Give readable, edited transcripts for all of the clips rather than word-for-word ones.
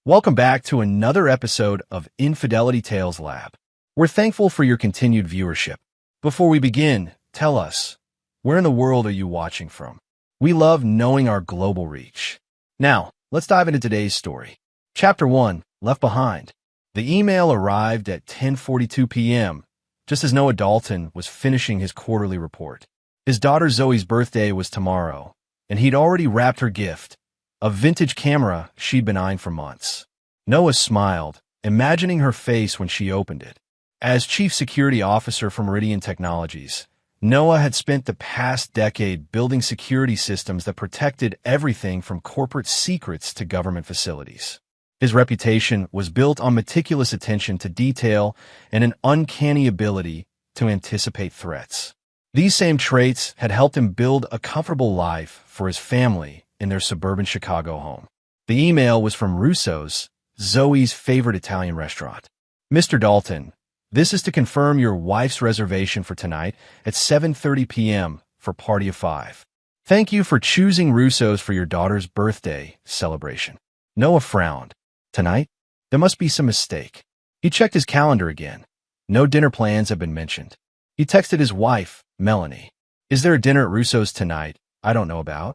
Welcome back to another episode of Infidelity Tales Lab. We're thankful for your continued viewership. Before we begin, tell us, where in the world are you watching from? We love knowing our global reach. Now, let's dive into today's story. Chapter 1, Left Behind. The email arrived at 10:42 p.m., just as Noah Dalton was finishing his quarterly report. His daughter Zoe's birthday was tomorrow, and he'd already wrapped her gift, a vintage camera she'd been eyeing for months. Noah smiled, imagining her face when she opened it. As chief security officer for Meridian Technologies, Noah had spent the past decade building security systems that protected everything from corporate secrets to government facilities. His reputation was built on meticulous attention to detail and an uncanny ability to anticipate threats. These same traits had helped him build a comfortable life for his family in their suburban Chicago home. The email was from Russo's, Zoe's favorite Italian restaurant. Mr. Dalton, this is to confirm your wife's reservation for tonight at 7:30 p.m. for Party of 5. Thank you for choosing Russo's for your daughter's birthday celebration. Noah frowned. Tonight? There must be some mistake. He checked his calendar again. No dinner plans have been mentioned. He texted his wife, Melanie. Is there a dinner at Russo's tonight I don't know about?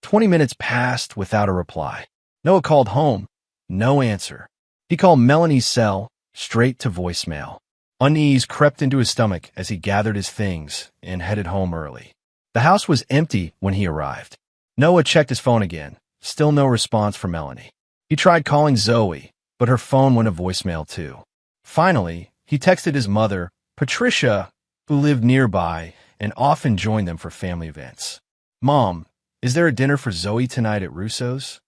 20 minutes passed without a reply. Noah called home. No answer. He called Melanie's cell, straight to voicemail. Unease crept into his stomach as he gathered his things and headed home early. The house was empty when he arrived. Noah checked his phone again. Still no response from Melanie. He tried calling Zoe, but her phone went to voicemail too. Finally, he texted his mother, Patricia, who lived nearby and often joined them for family events. Mom, is there a dinner for Zoe tonight at Russo's?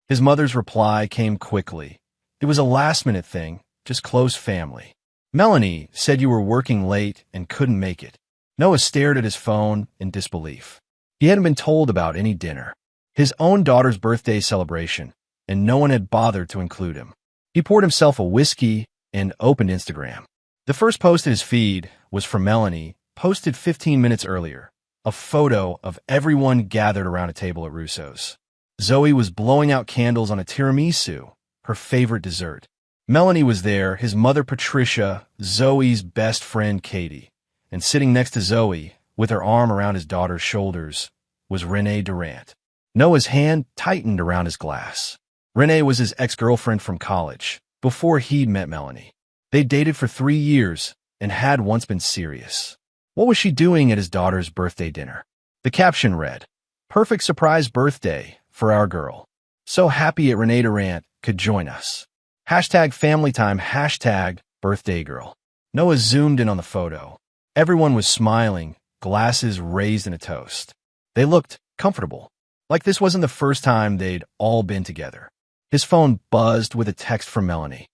His mother's reply came quickly. It was a last-minute thing, just close family. Melanie said you were working late and couldn't make it. Noah stared at his phone in disbelief. He hadn't been told about any dinner. His own daughter's birthday celebration, and no one had bothered to include him. He poured himself a whiskey and opened Instagram. The first post in his feed was from Melanie, posted 15 minutes earlier, a photo of everyone gathered around a table at Russo's. Zoe was blowing out candles on a tiramisu, her favorite dessert. Melanie was there, his mother Patricia, Zoe's best friend Katie, and sitting next to Zoe, with her arm around his daughter's shoulders, was Renee Durant. Noah's hand tightened around his glass. Renee was his ex-girlfriend from college, before he'd met Melanie. They dated for 3 years and had once been serious. What was she doing at his daughter's birthday dinner? The caption read, "Perfect surprise birthday for our girl. So happy that Renee Durant could join us. Hashtag family time, hashtag birthday girl." Noah zoomed in on the photo. Everyone was smiling, glasses raised in a toast. They looked comfortable, like this wasn't the first time they'd all been together. His phone buzzed with a text from Melanie.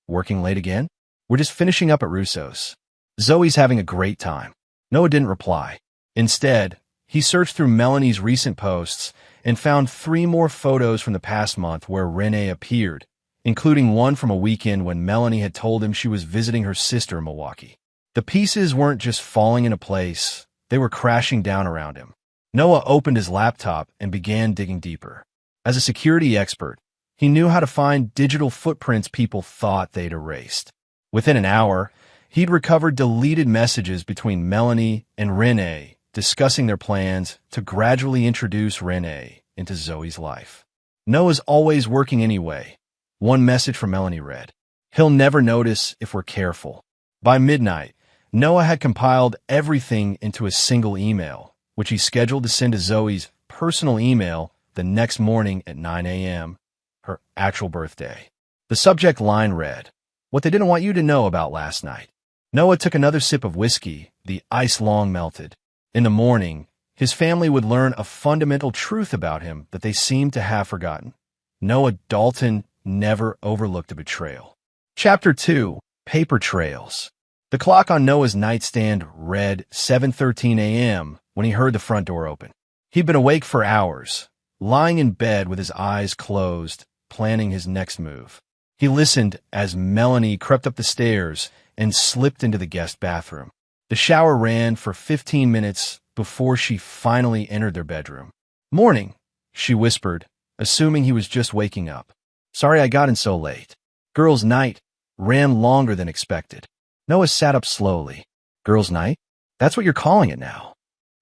Working late again? We're just finishing up at Russo's. Zoe's having a great time. Noah didn't reply. Instead, he searched through Melanie's recent posts and found 3 more photos from the past month where Renee appeared, including one from a weekend when Melanie had told him she was visiting her sister in Milwaukee. The pieces weren't just falling into place, they were crashing down around him. Noah opened his laptop and began digging deeper. As a security expert, he knew how to find digital footprints people thought they'd erased. Within an hour, he'd recovered deleted messages between Melanie and Renee discussing their plans to gradually introduce Renee into Zoe's life. Noah's always working anyway. One message from Melanie read, "He'll never notice if we're careful." By midnight, Noah had compiled everything into a single email, which he scheduled to send to Zoe's personal email the next morning at 9 a.m., her actual birthday. The subject line read, "What they didn't want you to know about last night." Noah took another sip of whiskey, the ice long melted. In the morning, his family would learn a fundamental truth about him that they seemed to have forgotten. Noah Dalton never overlooked a betrayal. Chapter 2, Paper Trails. The clock on Noah's nightstand read 7:13 a.m. when he heard the front door open. He'd been awake for hours, lying in bed with his eyes closed, planning his next move. He listened as Melanie crept up the stairs and slipped into the guest bathroom. The shower ran for 15 minutes before she finally entered their bedroom. "Morning," she whispered, assuming he was just waking up. Sorry I got in so late. Girls' night ran longer than expected. Noah sat up slowly. Girls' night? That's what you're calling it now.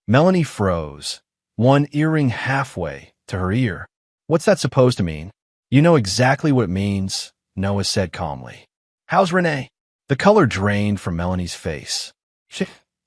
Melanie froze, one earring halfway to her ear. What's that supposed to mean? You know exactly what it means, Noah said calmly. How's Renee? The color drained from Melanie's face.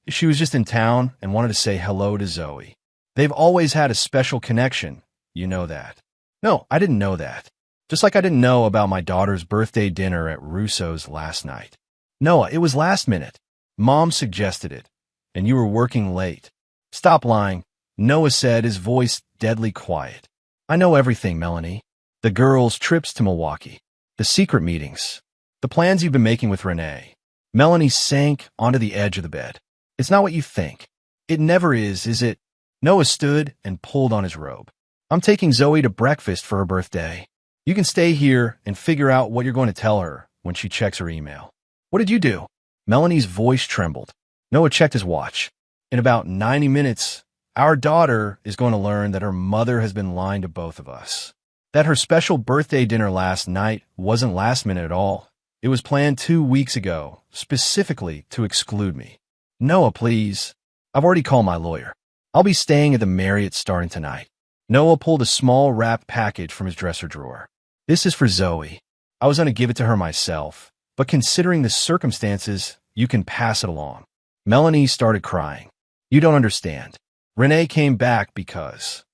She was just in town and wanted to say hello to Zoe. They've always had a special connection. You know that. No, I didn't know that. Just like I didn't know about my daughter's birthday dinner at Russo's last night. Noah, it was last minute. Mom suggested it, and you were working late. Stop lying, Noah said, his voice deadly quiet. I know everything, Melanie. The girls' trips to Milwaukee. The secret meetings. The plans you've been making with Renee. Melanie sank onto the edge of the bed. It's not what you think. It never is it? Noah stood and pulled on his robe. I'm taking Zoe to breakfast for her birthday. You can stay here and figure out what you're going to tell her when she checks her email. What did you do? Melanie's voice trembled. Noah checked his watch. In about 90 minutes, our daughter is going to learn that her mother has been lying to both of us. That her special birthday dinner last night wasn't last minute at all. It was planned 2 weeks ago, specifically to exclude me. Noah, please. I've already called my lawyer. I'll be staying at the Marriott starting tonight. Noah pulled a small wrapped package from his dresser drawer. This is for Zoe. I was going to give it to her myself, but considering the circumstances, you can pass it along. Melanie started crying. You don't understand. Renee came back because...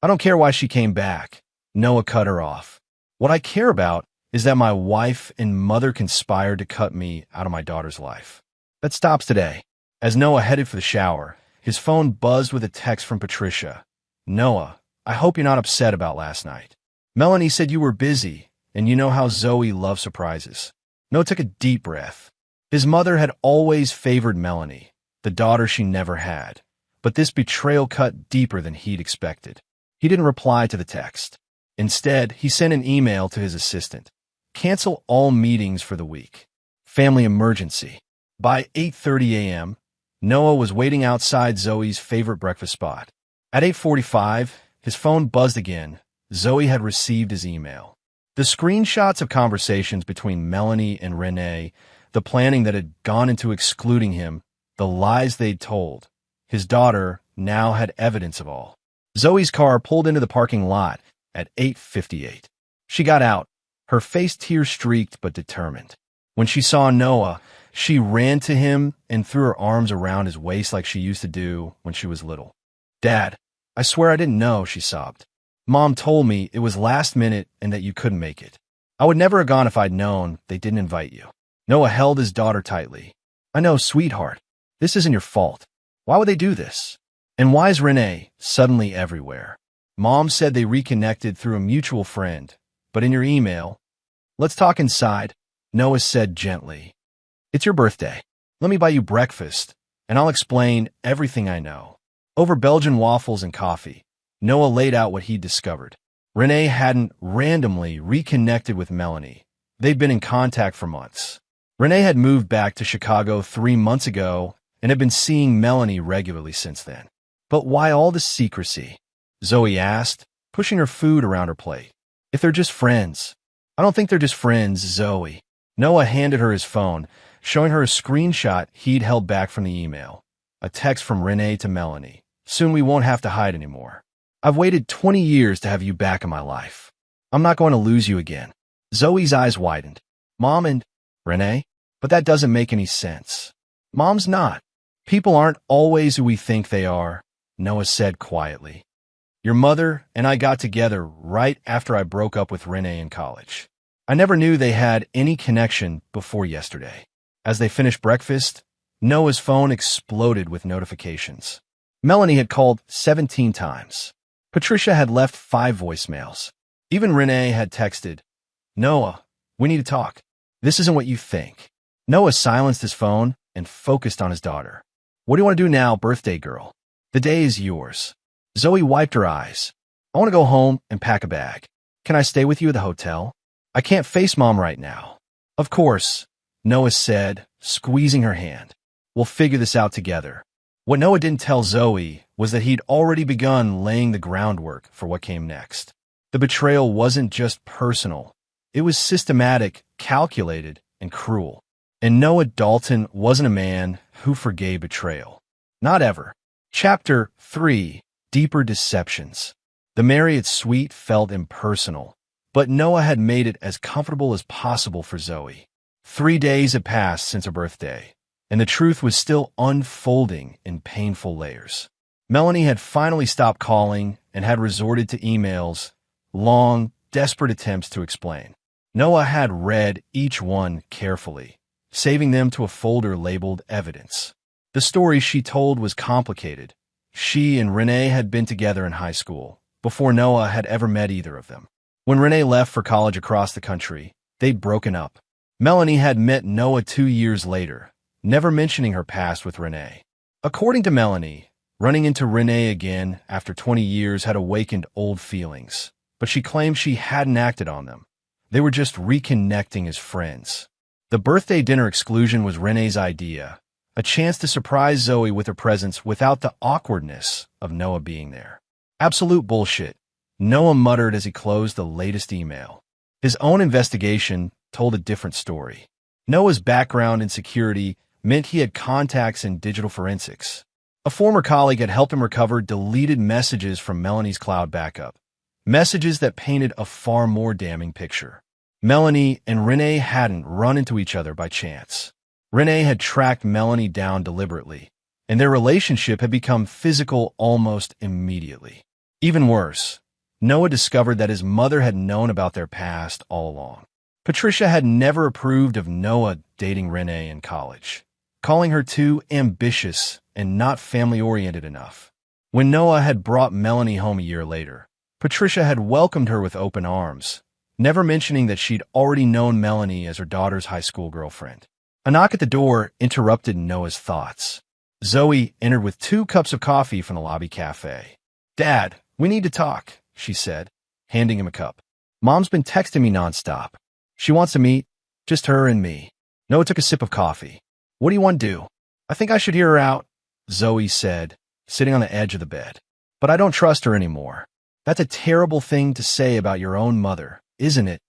I don't care why she came back. Noah cut her off. What I care about is that my wife and mother conspired to cut me out of my daughter's life. That stops today. As Noah headed for the shower, his phone buzzed with a text from Patricia. Noah, I hope you're not upset about last night. Melanie said you were busy, and you know how Zoe loves surprises. Noah took a deep breath. His mother had always favored Melanie, the daughter she never had, but this betrayal cut deeper than he'd expected. He didn't reply to the text. Instead, he sent an email to his assistant. Cancel all meetings for the week. Family emergency. By 8:30 a.m., Noah was waiting outside Zoe's favorite breakfast spot. At 8:45, his phone buzzed again. Zoe had received his email. The screenshots of conversations between Melanie and Renee, the planning that had gone into excluding him, the lies they'd told. His daughter now had evidence of all. Zoe's car pulled into the parking lot at 8:58. She got out, her face tear-streaked but determined. When she saw Noah, she ran to him and threw her arms around his waist like she used to do when she was little. Dad, I swear I didn't know, she sobbed. Mom told me it was last minute and that you couldn't make it. I would never have gone if I'd known they didn't invite you. Noah held his daughter tightly. I know, sweetheart. This isn't your fault. Why would they do this? And why is Renee suddenly everywhere? Mom said they reconnected through a mutual friend, but in your email... Let's talk inside, Noah said gently. It's your birthday. Let me buy you breakfast, and I'll explain everything I know. Over Belgian waffles and coffee, Noah laid out what he'd discovered. Renee hadn't randomly reconnected with Melanie. They'd been in contact for months. Renee had moved back to Chicago 3 months ago and had been seeing Melanie regularly since then. But why all the secrecy? Zoe asked, pushing her food around her plate. If they're just friends. I don't think they're just friends, Zoe. Noah handed her his phone, showing her a screenshot he'd held back from the email. A text from Renee to Melanie. Soon we won't have to hide anymore. I've waited 20 years to have you back in my life. I'm not going to lose you again. Zoe's eyes widened. Mom and Renee? But that doesn't make any sense. Mom's not. People aren't always who we think they are, Noah said quietly. Your mother and I got together right after I broke up with Renee in college. I never knew they had any connection before yesterday. As they finished breakfast, Noah's phone exploded with notifications. Melanie had called 17 times. Patricia had left 5 voicemails. Even Renee had texted, Noah, we need to talk. This isn't what you think. Noah silenced his phone and focused on his daughter. What do you want to do now, birthday girl? The day is yours. Zoe wiped her eyes. I want to go home and pack a bag. Can I stay with you at the hotel? I can't face Mom right now. Of course, Noah said, squeezing her hand. We'll figure this out together. What Noah didn't tell Zoe was that he'd already begun laying the groundwork for what came next. The betrayal wasn't just personal. It was systematic, calculated, and cruel. And Noah Dalton wasn't a man who forgave betrayal. Not ever. Chapter 3. Deeper Deceptions. The Marriott suite felt impersonal, but Noah had made it as comfortable as possible for Zoe. 3 days had passed since her birthday, and the truth was still unfolding in painful layers. Melanie had finally stopped calling and had resorted to emails, long, desperate attempts to explain. Noah had read each one carefully, saving them to a folder labeled evidence. The story she told was complicated. She and Renee had been together in high school, before Noah had ever met either of them. When Renee left for college across the country, they'd broken up. Melanie had met Noah 2 years later, never mentioning her past with Renee. According to Melanie, running into Renee again after 20 years had awakened old feelings, but she claimed she hadn't acted on them. They were just reconnecting as friends. The birthday dinner exclusion was Renee's idea, a chance to surprise Zoe with her presence without the awkwardness of Noah being there. Absolute bullshit, Noah muttered as he closed the latest email. His own investigation told a different story. Noah's background in security meant he had contacts in digital forensics. A former colleague had helped him recover deleted messages from Melanie's cloud backup, messages that painted a far more damning picture. Melanie and Renee hadn't run into each other by chance. Renee had tracked Melanie down deliberately, and their relationship had become physical almost immediately. Even worse, Noah discovered that his mother had known about their past all along. Patricia had never approved of Noah dating Renee in college, calling her too ambitious and not family-oriented enough. When Noah had brought Melanie home a year later, Patricia had welcomed her with open arms, never mentioning that she'd already known Melanie as her daughter's high school girlfriend. A knock at the door interrupted Noah's thoughts. Zoe entered with 2 cups of coffee from the lobby cafe. "Dad, we need to talk," she said, handing him a cup. "Mom's been texting me nonstop. She wants to meet, just her and me." Noah took a sip of coffee. "What do you want to do?" "I think I should hear her out," Zoe said, sitting on the edge of the bed. "But I don't trust her anymore." "That's a terrible thing to say about your own mother, isn't it?"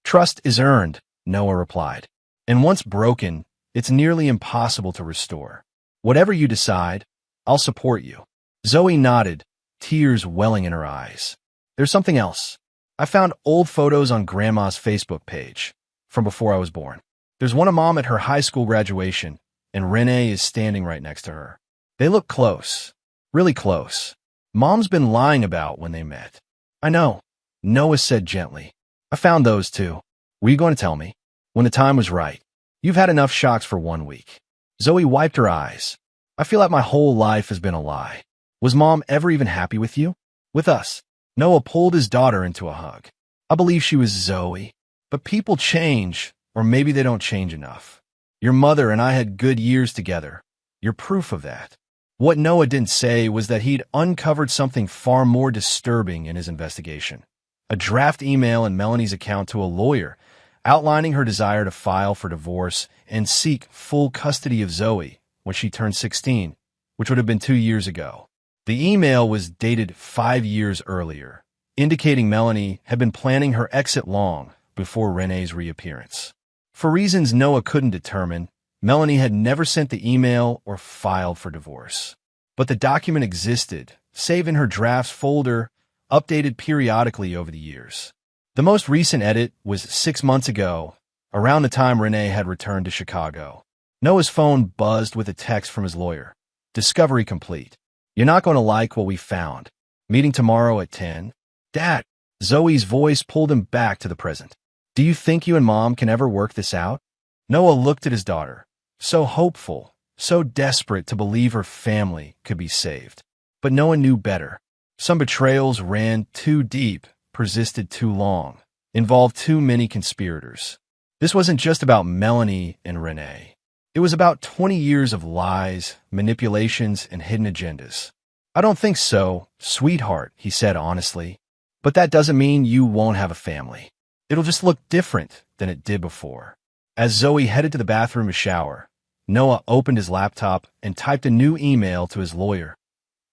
"Trust is earned," Noah replied. "And once broken, it's nearly impossible to restore. Whatever you decide, I'll support you." Zoe nodded, tears welling in her eyes. "There's something else. I found old photos on Grandma's Facebook page from before I was born. There's one of Mom at her high school graduation, and Renee is standing right next to her. They look close, really close. Mom's been lying about when they met." "I know," Noah said gently. "I found those too. Were you going to tell me?" "When the time was right. You've had enough shocks for 1 week." Zoe wiped her eyes. "I feel like my whole life has been a lie. Was Mom ever even happy with you? With us?" Noah pulled his daughter into a hug. "I believe she was Zoe. But people change, or maybe they don't change enough. Your mother and I had good years together. You're proof of that." What Noah didn't say was that he'd uncovered something far more disturbing in his investigation. A draft email in Melanie's account to a lawyer outlining her desire to file for divorce and seek full custody of Zoe when she turned 16, which would have been 2 years ago. The email was dated 5 years earlier, indicating Melanie had been planning her exit long before Renee's reappearance. For reasons Noah couldn't determine, Melanie had never sent the email or filed for divorce. But the document existed, saved in her drafts folder, updated periodically over the years. The most recent edit was 6 months ago, around the time Renee had returned to Chicago. Noah's phone buzzed with a text from his lawyer. "Discovery complete. You're not going to like what we found. Meeting tomorrow at 10. "Dad," Zoe's voice pulled him back to the present. "Do you think you and Mom can ever work this out?" Noah looked at his daughter, so hopeful, so desperate to believe her family could be saved. But Noah knew better. Some betrayals ran too deep, persisted too long, involved too many conspirators. This wasn't just about Melanie and Renee. It was about 20 years of lies, manipulations, and hidden agendas. "I don't think so, sweetheart," he said honestly. "But that doesn't mean you won't have a family. It'll just look different than it did before." As Zoe headed to the bathroom to shower, Noah opened his laptop and typed a new email to his lawyer.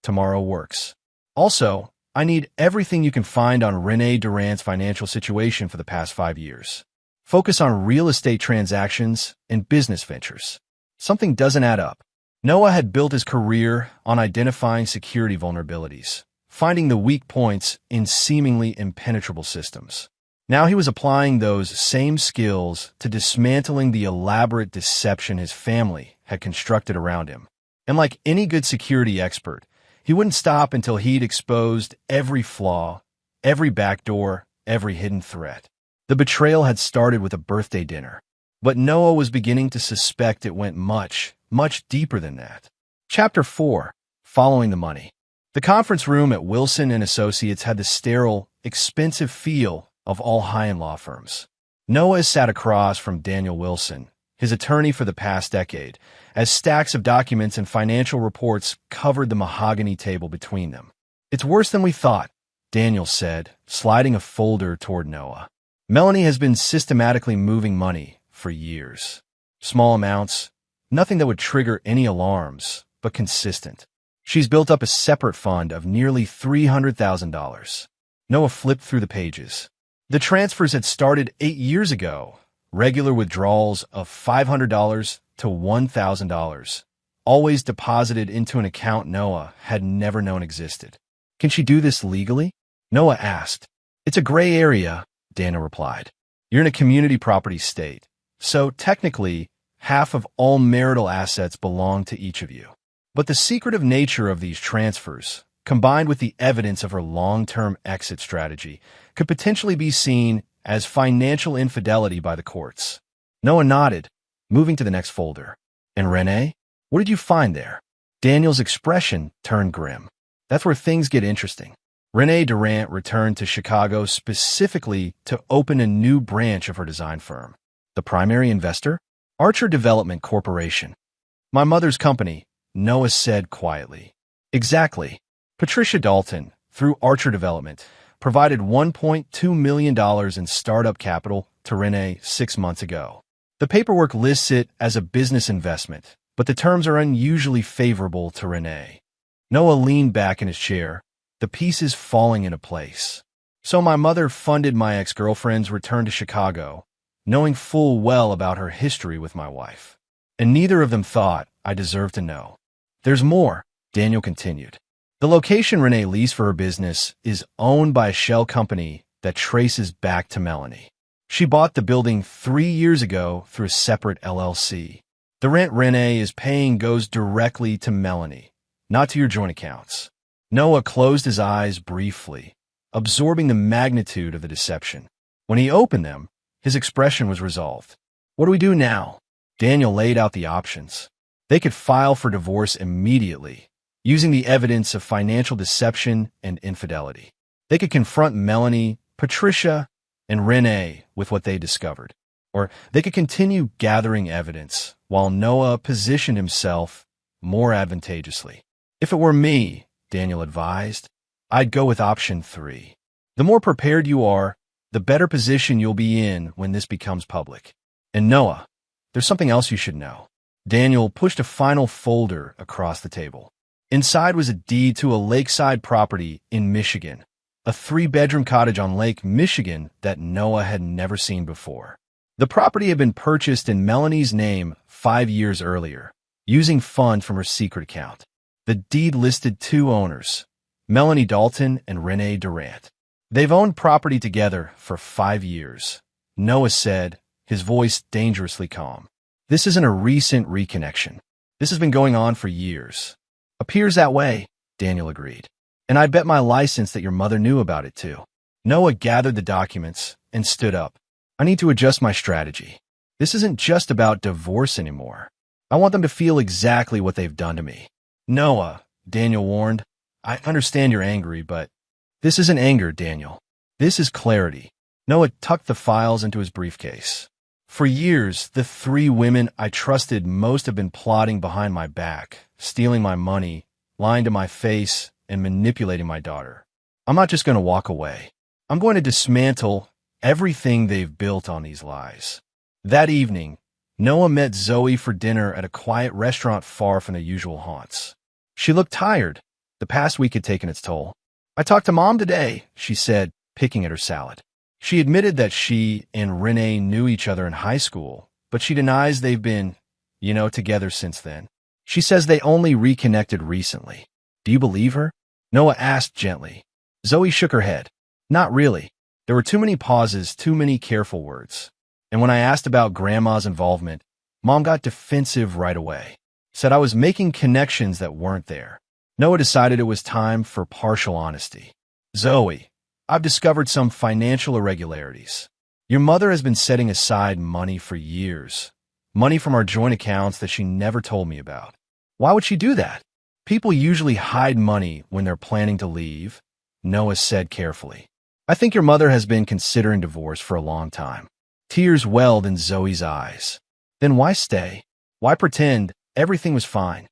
"Tomorrow works. Also, I need everything you can find on Rene Durant's financial situation for the past 5 years. Focus on real estate transactions and business ventures. Something doesn't add up. Noah had built his career on identifying security vulnerabilities, finding the weak points in seemingly impenetrable systems. Now he was applying those same skills to dismantling the elaborate deception his family had constructed around him. And like any good security expert, he wouldn't stop until he'd exposed every flaw, every backdoor, every hidden threat. The betrayal had started with a birthday dinner, but Noah was beginning to suspect it went much, much deeper than that. Chapter 4. Following the money. The conference room at Wilson & Associates had the sterile, expensive feel of all high-end law firms. Noah sat across from Daniel Wilson, his attorney for the past decade, as stacks of documents and financial reports covered the mahogany table between them. "It's worse than we thought," Daniel said, sliding a folder toward Noah. "Melanie has been systematically moving money for years. Small amounts, nothing that would trigger any alarms, but consistent. She's built up a separate fund of nearly $300,000. Noah flipped through the pages. The transfers had started 8 years ago, regular withdrawals of $500 to $1,000, always deposited into an account Noah had never known existed. "Can she do this legally?" Noah asked. "It's a gray area," Dana replied. "You're in a community property state, so technically, half of all marital assets belong to each of you. But the secretive nature of these transfers, combined with the evidence of her long-term exit strategy, could potentially be seen as financial infidelity by the courts." Noah nodded, moving to the next folder. "And Rene? What did you find there?" Daniel's expression turned grim. "That's where things get interesting. Rene Durant returned to Chicago specifically to open a new branch of her design firm. The primary investor? Archer Development Corporation. My mother's company," Noah said quietly. "Exactly. Patricia Dalton, through Archer Development, provided $1.2 million in startup capital to Rene 6 months ago. The paperwork lists it as a business investment, but the terms are unusually favorable to Rene." Noah leaned back in his chair, the pieces falling into place. "So my mother funded my ex-girlfriend's return to Chicago, knowing full well about her history with my wife. And neither of them thought I deserved to know. There's more," Daniel continued. "The location Rene leased for her business is owned by a shell company that traces back to Melanie. She bought the building 3 years ago through a separate LLC. The rent Rene is paying goes directly to Melanie, not to your joint accounts." Noah closed his eyes briefly, absorbing the magnitude of the deception. When he opened them, his expression was resolved. "What do we do now?" Daniel laid out the options. They could file for divorce immediately, using the evidence of financial deception and infidelity. They could confront Melanie, Patricia, and Rene with what they discovered. Or they could continue gathering evidence while Noah positioned himself more advantageously. "If it were me," Daniel advised, "I'd go with option 3. The more prepared you are, the better position you'll be in when this becomes public. And Noah, there's something else you should know." Daniel pushed a final folder across the table. Inside was a deed to a lakeside property in Michigan, a 3-bedroom cottage on Lake Michigan that Noah had never seen before. The property had been purchased in Melanie's name 5 years earlier, using funds from her secret account. The deed listed 2 owners, Melanie Dalton and Rene Durant. "They've owned property together for 5 years," Noah said, his voice dangerously calm. "This isn't a recent reconnection. This has been going on for years." "Appears that way," Daniel agreed. "And I'd bet my license that your mother knew about it too." Noah gathered the documents and stood up. "I need to adjust my strategy. This isn't just about divorce anymore. I want them to feel exactly what they've done to me." "Noah," Daniel warned, "I understand you're angry, but this isn't anger, Daniel. This is clarity." Noah tucked the files into his briefcase. "For years, the 3 women I trusted most have been plotting behind my back, stealing my money, lying to my face, and manipulating my daughter. I'm not just going to walk away. I'm going to dismantle everything they've built on these lies." That evening, Noah met Zoe for dinner at a quiet restaurant far from the usual haunts. She looked tired. The past week had taken its toll. I talked to Mom today, she said, picking at her salad. She admitted that she and Renee knew each other in high school, but she denies they've been, together since then. She says they only reconnected recently. Do you believe her? Noah asked gently. Zoe shook her head. Not really. There were too many pauses, too many careful words. And when I asked about Grandma's involvement, Mom got defensive right away. Said I was making connections that weren't there. Noah decided it was time for partial honesty. Zoe, I've discovered some financial irregularities. Your mother has been setting aside money for years. Money from our joint accounts that she never told me about. Why would she do that? People usually hide money when they're planning to leave, Noah said carefully. I think your mother has been considering divorce for a long time. Tears welled in Zoe's eyes. Then why stay? Why pretend everything was fine?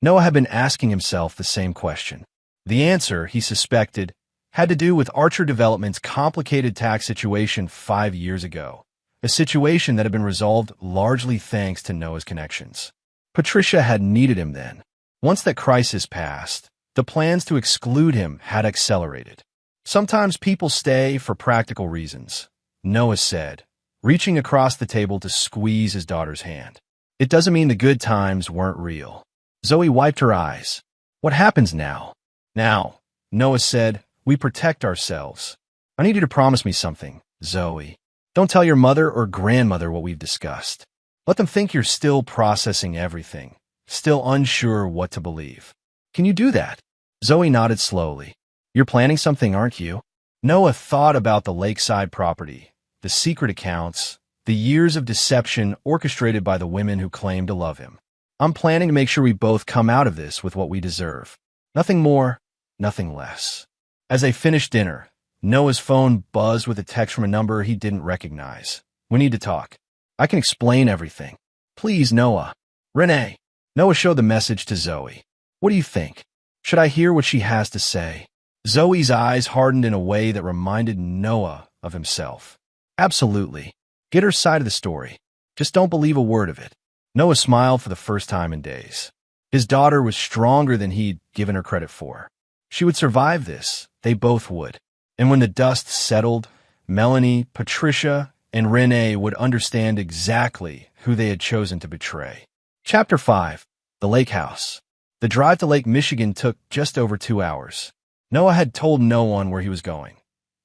Noah had been asking himself the same question. The answer, he suspected, had to do with Archer Development's complicated tax situation 5 years ago, a situation that had been resolved largely thanks to Noah's connections. Patricia had needed him then. Once that crisis passed, the plans to exclude him had accelerated. Sometimes people stay for practical reasons, Noah said, reaching across the table to squeeze his daughter's hand. It doesn't mean the good times weren't real. Zoe wiped her eyes. What happens now? Now, Noah said, we protect ourselves. I need you to promise me something, Zoe. Don't tell your mother or grandmother what we've discussed. Let them think you're still processing everything, still unsure what to believe. Can you do that? Zoe nodded slowly. You're planning something, aren't you? Noah thought about the lakeside property, the secret accounts, the years of deception orchestrated by the women who claimed to love him. I'm planning to make sure we both come out of this with what we deserve. Nothing more, nothing less. As they finished dinner, Noah's phone buzzed with a text from a number he didn't recognize. We need to talk. I can explain everything. Please, Noah. Renee. Noah showed the message to Zoe. What do you think? Should I hear what she has to say? Zoe's eyes hardened in a way that reminded Noah of himself. Absolutely. Get her side of the story. Just don't believe a word of it. Noah smiled for the first time in days. His daughter was stronger than he'd given her credit for. She would survive this. They both would. And when the dust settled, Melanie, Patricia, and Renee would understand exactly who they had chosen to betray. Chapter 5. The Lake House. The drive to Lake Michigan took just over 2 hours. Noah had told no one where he was going.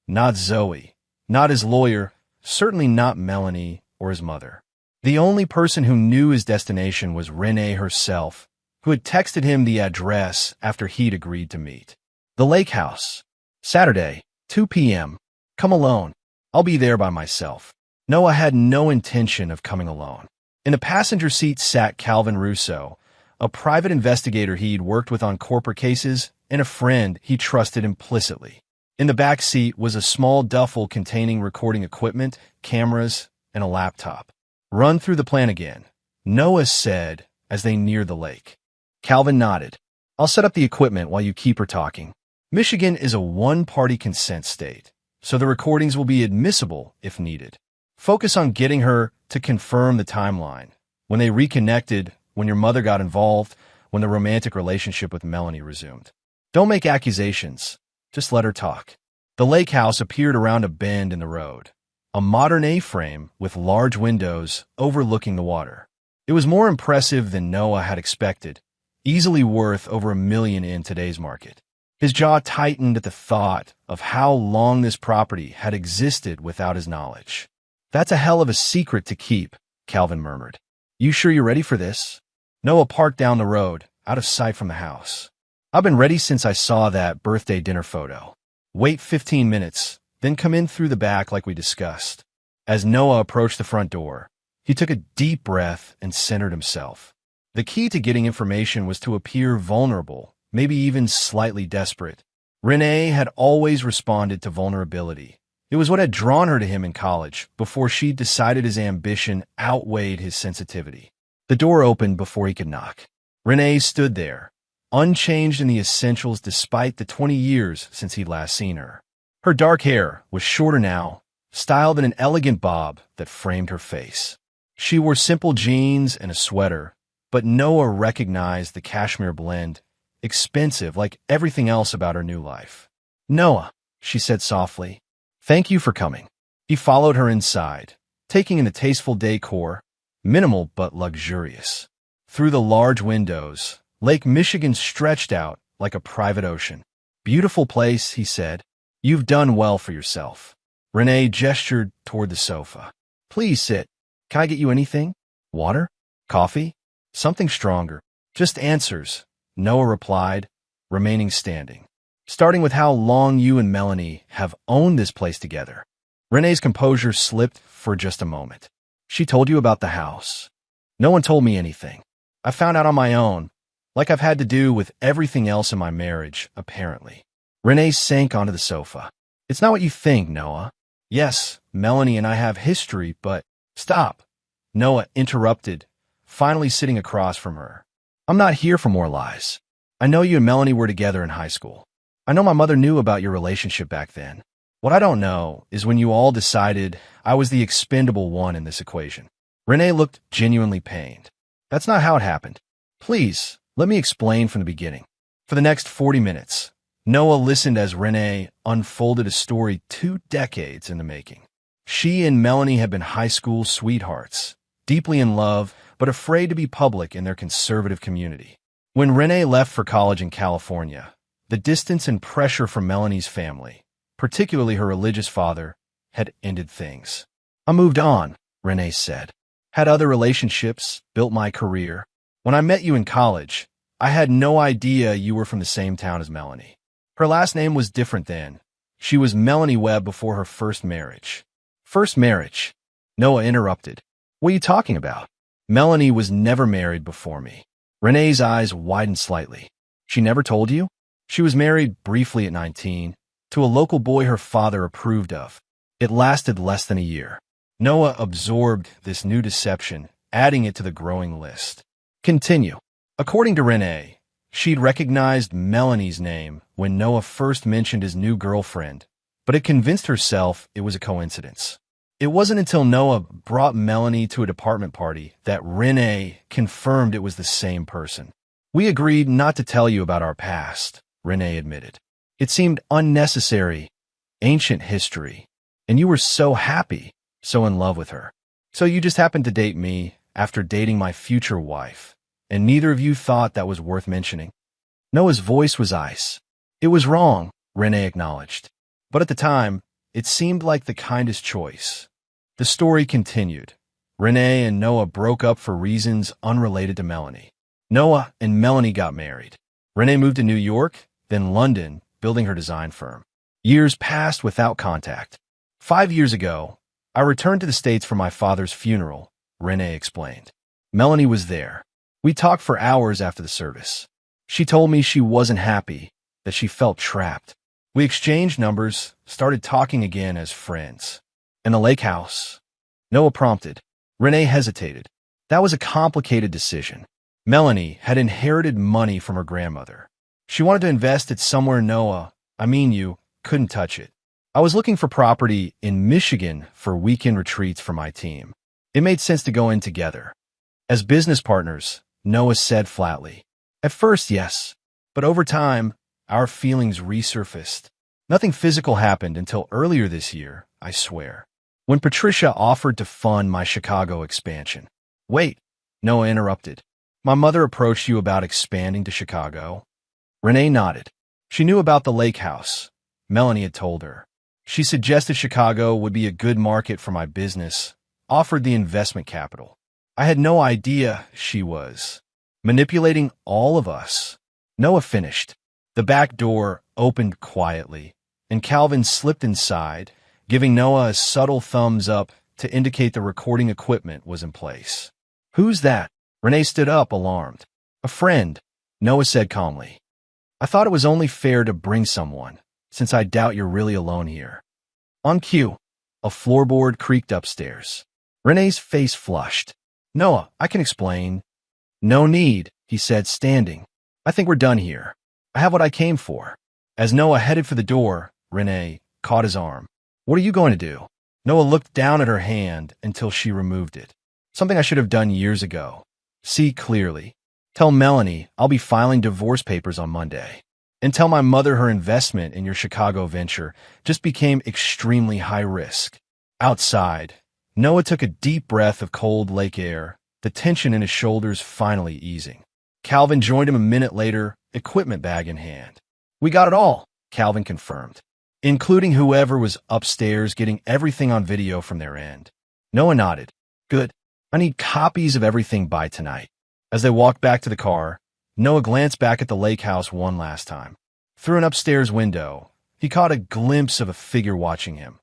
Not Zoe, not his lawyer, certainly not Melanie or his mother. The only person who knew his destination was Renee herself, who had texted him the address after he'd agreed to meet. The Lake House. Saturday, 2 p.m. Come alone. I'll be there by myself. Noah had no intention of coming alone. In the passenger seat sat Calvin Russo, a private investigator he'd worked with on corporate cases and a friend he trusted implicitly. In the back seat was a small duffel containing recording equipment, cameras, and a laptop. Run through the plan again, Noah said as they neared the lake. Calvin nodded. I'll set up the equipment while you keep her talking. Michigan is a one-party consent state, so the recordings will be admissible if needed. Focus on getting her to confirm the timeline. When they reconnected, when your mother got involved, when the romantic relationship with Melanie resumed. Don't make accusations. Just let her talk. The lake house appeared around a bend in the road. A modern A-frame with large windows overlooking the water. It was more impressive than Noah had expected, easily worth over $1 million in today's market. His jaw tightened at the thought of how long this property had existed without his knowledge. That's a hell of a secret to keep, Calvin murmured. You sure you're ready for this? Noah parked down the road, out of sight from the house. I've been ready since I saw that birthday dinner photo. Wait 15 minutes, then come in through the back like we discussed. As Noah approached the front door, he took a deep breath and centered himself. The key to getting information was to appear vulnerable, maybe even slightly desperate. Renee had always responded to vulnerability. It was what had drawn her to him in college, before she'd decided his ambition outweighed his sensitivity. The door opened before he could knock. Renee stood there, unchanged in the essentials despite the 20 years since he'd last seen her. Her dark hair was shorter now, styled in an elegant bob that framed her face. She wore simple jeans and a sweater, but Noah recognized the cashmere blend, expensive like everything else about her new life. Noah, she said softly. Thank you for coming. He followed her inside, taking in the tasteful decor, minimal but luxurious. Through the large windows, Lake Michigan stretched out like a private ocean. Beautiful place, he said. You've done well for yourself. Renee gestured toward the sofa. Please sit. Can I get you anything? Water? Coffee? Something stronger. Just answers, Noah replied, remaining standing. Starting with how long you and Melanie have owned this place together. Renee's composure slipped for just a moment. She told you about the house. No one told me anything. I found out on my own, like I've had to do with everything else in my marriage, apparently. Renee sank onto the sofa. It's not what you think, Noah. Yes, Melanie and I have history, but stop. Noah interrupted, finally sitting across from her. I'm not here for more lies. I know you and Melanie were together in high school. I know my mother knew about your relationship back then. What I don't know is when you all decided I was the expendable one in this equation. Renee looked genuinely pained. That's not how it happened. Please, let me explain from the beginning. For the next 40 minutes, Noah listened as Renee unfolded a story 2 decades in the making. She and Melanie had been high school sweethearts, deeply in love, but afraid to be public in their conservative community. When Renee left for college in California, the distance and pressure from Melanie's family, particularly her religious father, had ended things. I moved on, Renee said. Had other relationships, built my career. When I met you in college, I had no idea you were from the same town as Melanie. Her last name was different then. She was Melanie Webb before her first marriage. First marriage? Noah interrupted. What are you talking about? Melanie was never married before me. Renee's eyes widened slightly. She never told you? She was married briefly at 19 to a local boy her father approved of. It lasted less than a year. Noah absorbed this new deception, adding it to the growing list. Continue. According to Renee, she'd recognized Melanie's name when Noah first mentioned his new girlfriend, but had convinced herself it was a coincidence. It wasn't until Noah brought Melanie to a department party that Renee confirmed it was the same person. We agreed not to tell you about our past, Renee admitted. It seemed unnecessary, ancient history, and you were so happy, so in love with her. So you just happened to date me after dating my future wife, and neither of you thought that was worth mentioning. Noah's voice was ice. It was wrong, Renee acknowledged. But at the time, it seemed like the kindest choice. The story continued. Renee and Noah broke up for reasons unrelated to Melanie. Noah and Melanie got married. Renee moved to New York, then London, building her design firm. Years passed without contact. 5 years ago, I returned to the States for my father's funeral, Renee explained. Melanie was there. We talked for hours after the service. She told me she wasn't happy, that she felt trapped. We exchanged numbers, started talking again as friends. In the lake house, Noah prompted. Renee hesitated. That was a complicated decision. Melanie had inherited money from her grandmother. She wanted to invest it somewhere Noah, couldn't touch it. I was looking for property in Michigan for weekend retreats for my team. It made sense to go in together. As business partners, Noah said flatly. At first, yes, but over time, our feelings resurfaced. Nothing physical happened until earlier this year, I swear, when Patricia offered to fund my Chicago expansion. Wait, Noah interrupted. My mother approached you about expanding to Chicago? Renee nodded. She knew about the lake house. Melanie had told her. She suggested Chicago would be a good market for my business, offered the investment capital. I had no idea she was manipulating all of us. Noah finished. The back door opened quietly, and Calvin slipped inside, giving Noah a subtle thumbs up to indicate the recording equipment was in place. Who's that? Renee stood up, alarmed. A friend, Noah said calmly. I thought it was only fair to bring someone, since I doubt you're really alone here. On cue, a floorboard creaked upstairs. Renee's face flushed. Noah, I can explain. No need, he said, standing. I think we're done here. I have what I came for. As Noah headed for the door, Renee caught his arm. What are you going to do? Noah looked down at her hand until she removed it. Something I should have done years ago. See clearly. Tell Melanie I'll be filing divorce papers on Monday. And tell my mother her investment in your Chicago venture just became extremely high risk. Outside, Noah took a deep breath of cold lake air, the tension in his shoulders finally easing. Calvin joined him a minute later, equipment bag in hand. "We got it all," Calvin confirmed, including whoever was upstairs getting everything on video from their end. Noah nodded. "Good. I need copies of everything by tonight." As they walked back to the car, Noah glanced back at the lake house one last time. Through an upstairs window, he caught a glimpse of a figure watching him.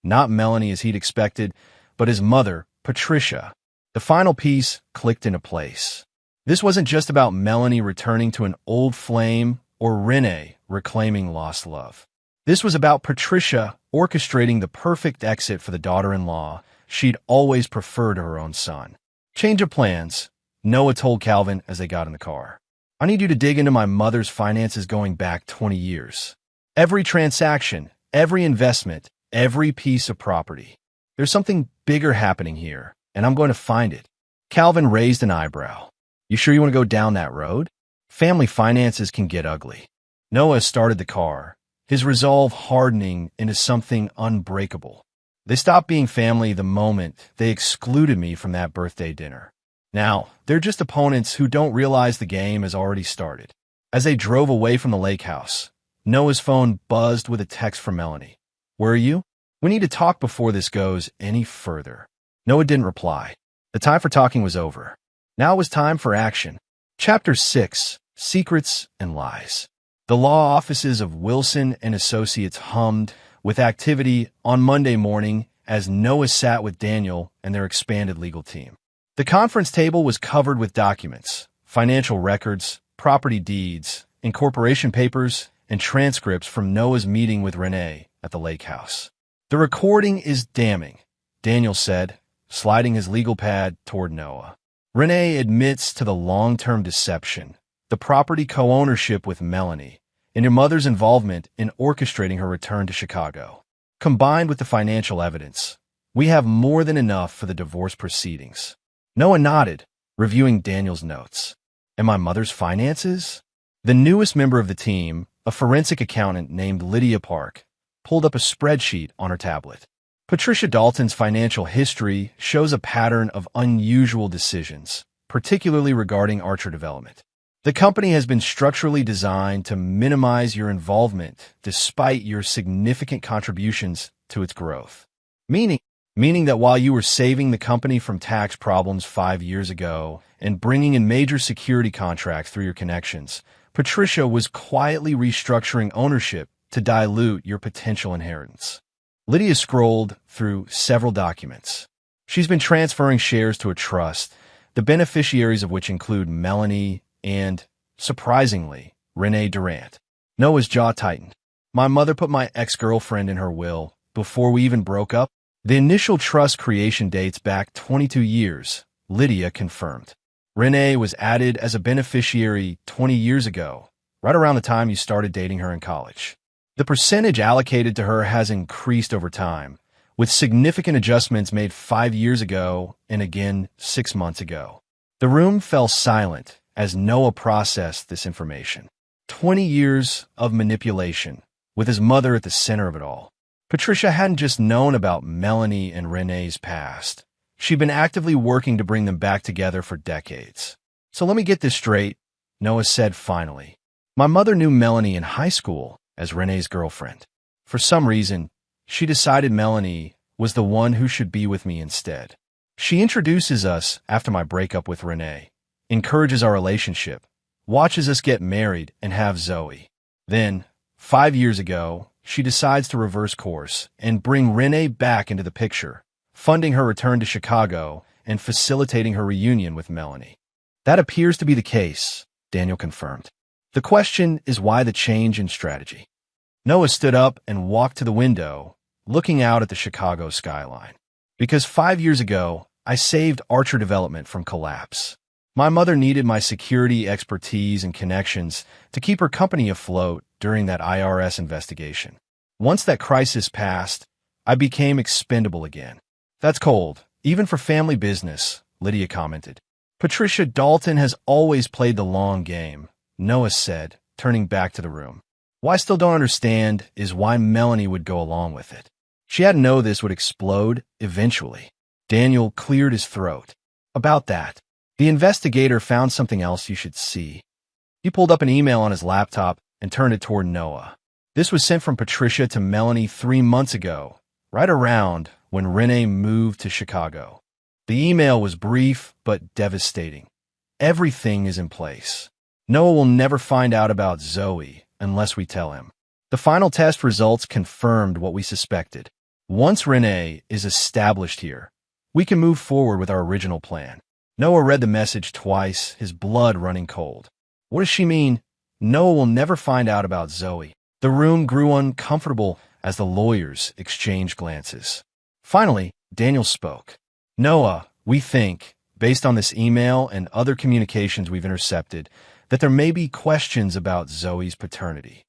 Not Melanie as he'd expected, but his mother, Patricia. The final piece clicked into place. This wasn't just about Melanie returning to an old flame or Renee reclaiming lost love. This was about Patricia orchestrating the perfect exit for the daughter-in-law she'd always preferred to her own son. "Change of plans," Noah told Calvin as they got in the car. "I need you to dig into my mother's finances going back 20 years. Every transaction, every investment, every piece of property. There's something bigger happening here, and I'm going to find it." Calvin raised an eyebrow. "You sure you want to go down that road? Family finances can get ugly." Noah started the car, his resolve hardening into something unbreakable. "They stopped being family the moment they excluded me from that birthday dinner. Now, they're just opponents who don't realize the game has already started." As they drove away from the lake house, Noah's phone buzzed with a text from Melanie. "Where are you? We need to talk before this goes any further." Noah didn't reply. The time for talking was over. Now it was time for action. Chapter 6: Secrets and Lies. The law offices of Wilson and Associates hummed with activity on Monday morning as Noah sat with Daniel and their expanded legal team. The conference table was covered with documents, financial records, property deeds, incorporation papers, and transcripts from Noah's meeting with Renee at the lake house. "The recording is damning," Daniel said, sliding his legal pad toward Noah. "Renee admits to the long-term deception, the property co-ownership with Melanie, and your mother's involvement in orchestrating her return to Chicago. Combined with the financial evidence, we have more than enough for the divorce proceedings." Noah nodded, reviewing Daniel's notes. "And my mother's finances?" The newest member of the team, a forensic accountant named Lydia Park, pulled up a spreadsheet on her tablet. Patricia Dalton's financial history shows a pattern of unusual decisions, particularly regarding Archer Development. "The company has been structurally designed to minimize your involvement despite your significant contributions to its growth. Meaning that while you were saving the company from tax problems 5 years ago and bringing in major security contracts through your connections, Patricia was quietly restructuring ownership to dilute your potential inheritance." Lydia scrolled through several documents. She's been transferring shares to a trust, the beneficiaries of which include Melanie and, surprisingly, Renee Durant. Noah's jaw tightened. "My mother put my ex-girlfriend in her will before we even broke up?" "The initial trust creation dates back 22 years, Lydia confirmed. "Renee was added as a beneficiary 20 years ago, right around the time you started dating her in college. The percentage allocated to her has increased over time, with significant adjustments made 5 years ago and again 6 months ago." The room fell silent as Noah processed this information. 20 years of manipulation, with his mother at the center of it all. Patricia hadn't just known about Melanie and Renee's past. She'd been actively working to bring them back together for decades. "So let me get this straight," Noah said finally. "My mother knew Melanie in high school as Renee's girlfriend. For some reason, she decided Melanie was the one who should be with me instead. She introduces us after my breakup with Renee, encourages our relationship, watches us get married and have Zoe. Then, 5 years ago, she decides to reverse course and bring Renee back into the picture, funding her return to Chicago and facilitating her reunion with Melanie." "That appears to be the case," Daniel confirmed. "The question is why the change in strategy?" Noah stood up and walked to the window, looking out at the Chicago skyline. "Because 5 years ago, I saved Archer Development from collapse. My mother needed my security expertise and connections to keep her company afloat during that IRS investigation. Once that crisis passed, I became expendable again." "That's cold, even for family business," Lydia commented. "Patricia Dalton has always played the long game," Noah said, turning back to the room. What I still don't understand is why Melanie would go along with it. She had to know this would explode eventually. Daniel cleared his throat. About that, the investigator found something else you should see. He pulled up an email on his laptop and turned it toward Noah. This was sent from Patricia to Melanie 3 months ago, right around when Renee moved to Chicago. The email was brief but devastating. Everything is in place. Noah will never find out about Zoe unless we tell him. The final test results confirmed what we suspected. Once Renee is established here, we can move forward with our original plan. Noah read the message twice, his blood running cold. What does she mean? Noah will never find out about Zoe. The room grew uncomfortable as the lawyers exchanged glances. Finally, Daniel spoke. Noah, we think, based on this email and other communications we've intercepted, that there may be questions about Zoe's paternity.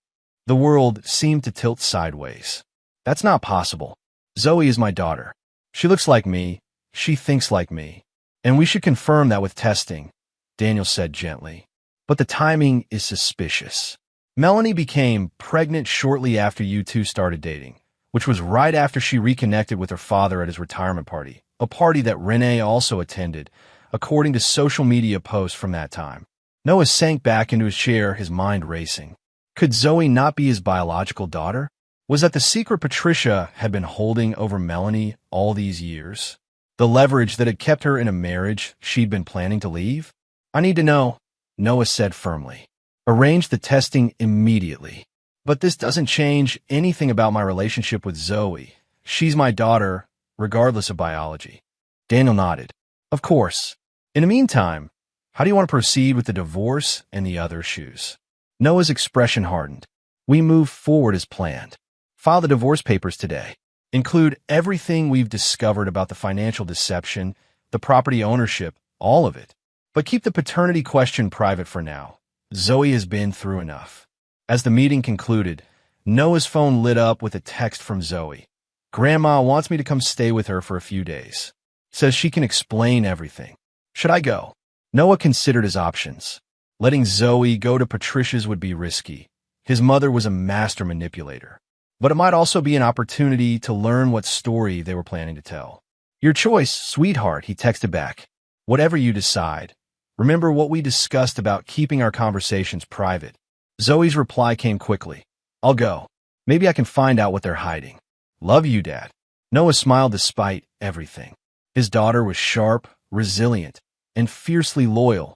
The world seemed to tilt sideways. That's not possible. Zoe is my daughter. She looks like me. She thinks like me. And we should confirm that with testing, Daniel said gently. But the timing is suspicious. Melanie became pregnant shortly after you two started dating, which was right after she reconnected with her father at his retirement party, a party that Renee also attended, according to social media posts from that time. Noah sank back into his chair, his mind racing. Could Zoe not be his biological daughter? Was that the secret Patricia had been holding over Melanie all these years? The leverage that had kept her in a marriage she'd been planning to leave? I need to know, Noah said firmly. Arrange the testing immediately. But this doesn't change anything about my relationship with Zoe. She's my daughter, regardless of biology. Daniel nodded. Of course. In the meantime, how do you want to proceed with the divorce and the other issues? Noah's expression hardened. We move forward as planned. File the divorce papers today. Include everything we've discovered about the financial deception, the property ownership, all of it. But keep the paternity question private for now. Zoe has been through enough. As the meeting concluded, Noah's phone lit up with a text from Zoe. Grandma wants me to come stay with her for a few days. Says she can explain everything. Should I go? Noah considered his options. Letting Zoe go to Patricia's would be risky. His mother was a master manipulator. But it might also be an opportunity to learn what story they were planning to tell. Your choice, sweetheart, he texted back. Whatever you decide. Remember what we discussed about keeping our conversations private. Zoe's reply came quickly. I'll go. Maybe I can find out what they're hiding. Love you, Dad. Noah smiled despite everything. His daughter was sharp, resilient, and fiercely loyal,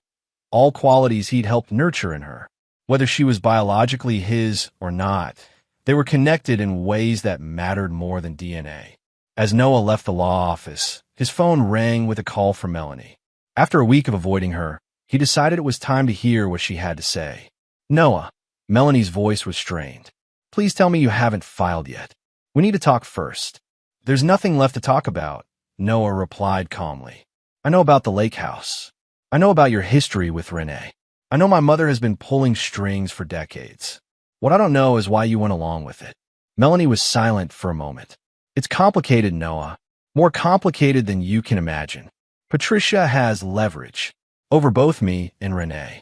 all qualities he'd helped nurture in her. Whether she was biologically his or not, they were connected in ways that mattered more than DNA. As Noah left the law office, his phone rang with a call from Melanie. After a week of avoiding her, he decided it was time to hear what she had to say. Noah, Melanie's voice was strained. Please tell me you haven't filed yet. We need to talk first. There's nothing left to talk about, Noah replied calmly. I know about the lake house. I know about your history with Renee. I know my mother has been pulling strings for decades. What I don't know is why you went along with it. Melanie was silent for a moment. It's complicated, Noah. More complicated than you can imagine. Patricia has leverage over both me and Renee.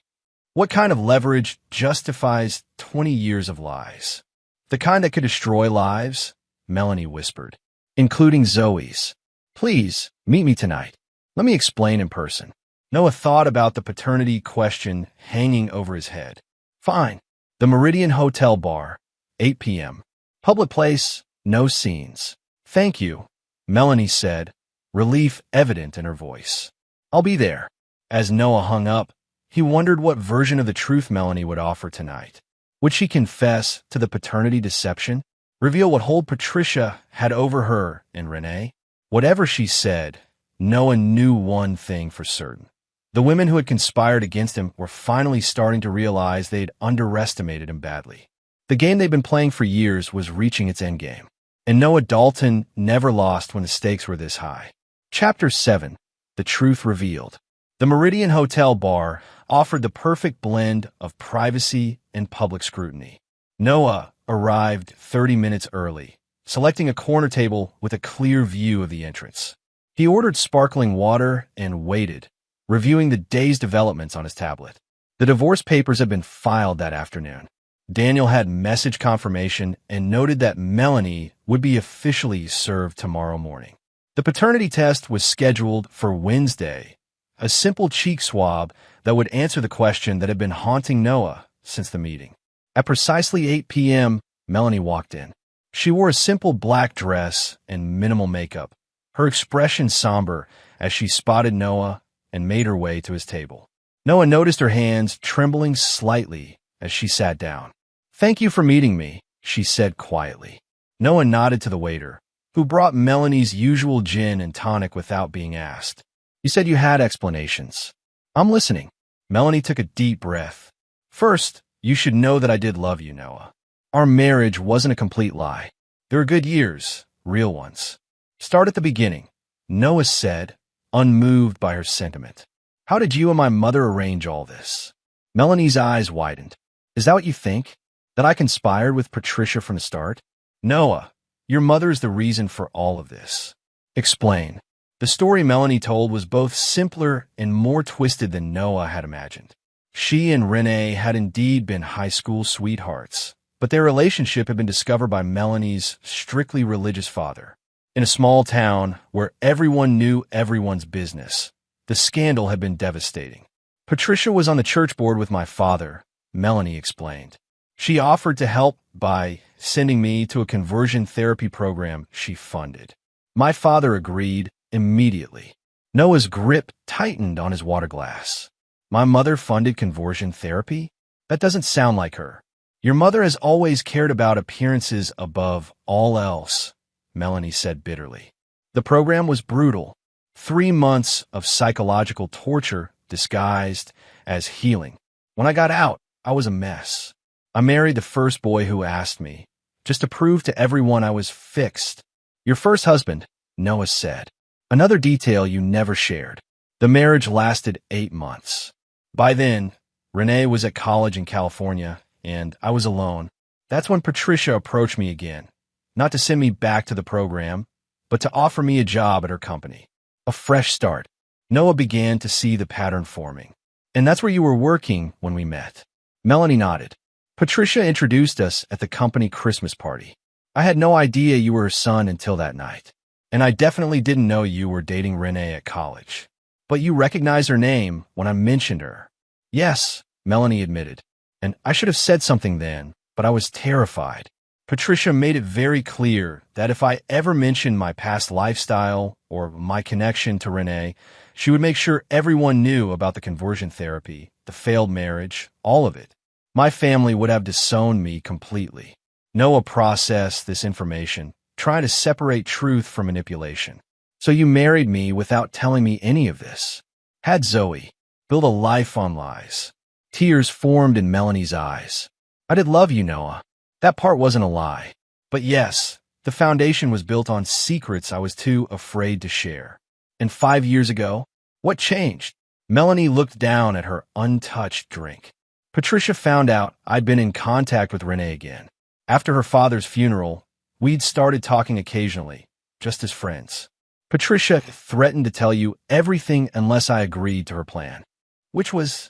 What kind of leverage justifies 20 years of lies? The kind that could destroy lives? Melanie whispered. Including Zoe's. Please, meet me tonight. Let me explain in person. Noah thought about the paternity question hanging over his head. Fine. The Meridian Hotel Bar, 8 p.m. Public place, no scenes. Thank you, Melanie said, relief evident in her voice. I'll be there. As Noah hung up, he wondered what version of the truth Melanie would offer tonight. Would she confess to the paternity deception? Reveal what hold Patricia had over her and Renee? Whatever she said, Noah knew one thing for certain. The women who had conspired against him were finally starting to realize they'd underestimated him badly. The game they'd been playing for years was reaching its endgame. And Noah Dalton never lost when the stakes were this high. Chapter 7. The Truth Revealed. The Meridian Hotel Bar offered the perfect blend of privacy and public scrutiny. Noah arrived 30 minutes early, selecting a corner table with a clear view of the entrance. He ordered sparkling water and waited, reviewing the day's developments on his tablet. The divorce papers had been filed that afternoon. Daniel had message confirmation and noted that Melanie would be officially served tomorrow morning. The paternity test was scheduled for Wednesday, a simple cheek swab that would answer the question that had been haunting Noah since the meeting. At precisely 8 p.m., Melanie walked in. She wore a simple black dress and minimal makeup, her expression somber as she spotted Noah and made her way to his table. Noah noticed her hands trembling slightly as she sat down. "Thank you for meeting me," she said quietly. Noah nodded to the waiter, who brought Melanie's usual gin and tonic without being asked. "You said you had explanations." "I'm listening." Melanie took a deep breath. "First, you should know that I did love you, Noah. Our marriage wasn't a complete lie. There were good years, real ones." "Start at the beginning," Noah said, unmoved by her sentiment. "How did you and my mother arrange all this?" Melanie's eyes widened. "Is that what you think? That I conspired with Patricia from the start?" "Noah, your mother is the reason for all of this." "Explain." The story Melanie told was both simpler and more twisted than Noah had imagined. She and Renee had indeed been high school sweethearts, but their relationship had been discovered by Melanie's strictly religious father. In a small town where everyone knew everyone's business, the scandal had been devastating. "Patricia was on the church board with my father," Melanie explained. "She offered to help by sending me to a conversion therapy program she funded. My father agreed immediately." Noah's grip tightened on his water glass. "My mother funded conversion therapy? That doesn't sound like her." "Your mother has always cared about appearances above all else," Melanie said bitterly. "The program was brutal. 3 months of psychological torture disguised as healing. When I got out, I was a mess. I married the first boy who asked me, just to prove to everyone I was fixed." "Your first husband," Noah said. "Another detail you never shared. The marriage lasted 8 months. By then, Renee was at college in California, and I was alone. That's when Patricia approached me again, not to send me back to the program, but to offer me a job at her company. A fresh start." Noah began to see the pattern forming. "And that's where you were working when we met?" Melanie nodded. "Patricia introduced us at the company Christmas party. I had no idea you were her son until that night. And I definitely didn't know you were dating Renee at college. But you recognized her name when I mentioned her." "Yes," Melanie admitted. "And I should have said something then, but I was terrified. Patricia made it very clear that if I ever mentioned my past lifestyle or my connection to Renee, she would make sure everyone knew about the conversion therapy, the failed marriage, all of it. My family would have disowned me completely." Noah processed this information, trying to separate truth from manipulation. "So you married me without telling me any of this? Had Zoe? Built a life on lies?" Tears formed in Melanie's eyes. "I did love you, Noah. That part wasn't a lie. But yes, the foundation was built on secrets I was too afraid to share. And 5 years ago, what changed?" Melanie looked down at her untouched drink. "Patricia found out I'd been in contact with Renee again. After her father's funeral, we'd started talking occasionally, just as friends. Patricia threatened to tell you everything unless I agreed to her plan. Which was,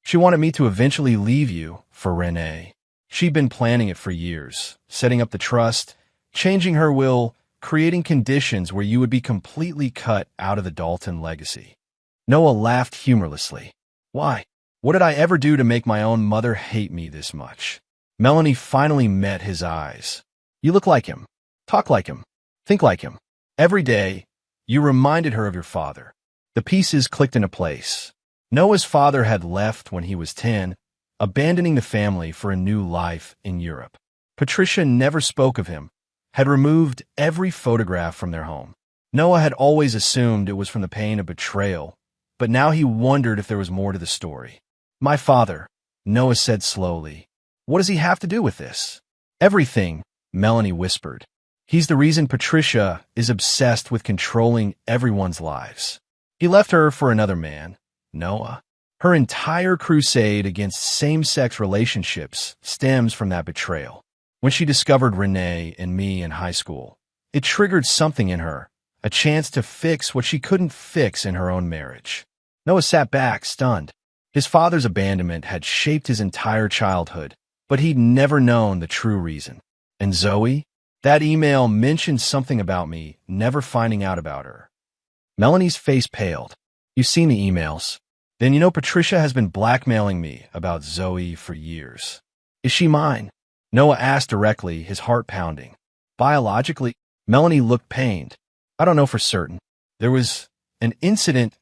she wanted me to eventually leave you for Renee. She'd been planning it for years, setting up the trust, changing her will, creating conditions where you would be completely cut out of the Dalton legacy." Noah laughed humorlessly. "Why? What did I ever do to make my own mother hate me this much?" Melanie finally met his eyes. "You look like him, talk like him, think like him. Every day, you reminded her of your father." The pieces clicked into place. Noah's father had left when he was 10, abandoning the family for a new life in Europe. Patricia never spoke of him, had removed every photograph from their home. Noah had always assumed it was from the pain of betrayal, but now he wondered if there was more to the story. "My father," Noah said slowly. "What does he have to do with this?" "Everything," Melanie whispered. "He's the reason Patricia is obsessed with controlling everyone's lives. He left her for another man, Noah. Her entire crusade against same-sex relationships stems from that betrayal. When she discovered Renee and me in high school, it triggered something in her, a chance to fix what she couldn't fix in her own marriage." Noah sat back, stunned. His father's abandonment had shaped his entire childhood, but he'd never known the true reason. And Zoe? That email mentioned something about me never finding out about her. Melanie's face paled. You've seen the emails. Then you know Patricia has been blackmailing me about Zoe for years. Is she mine? Noah asked directly, his heart pounding. Biologically, Melanie looked pained. I don't know for certain. There was an incident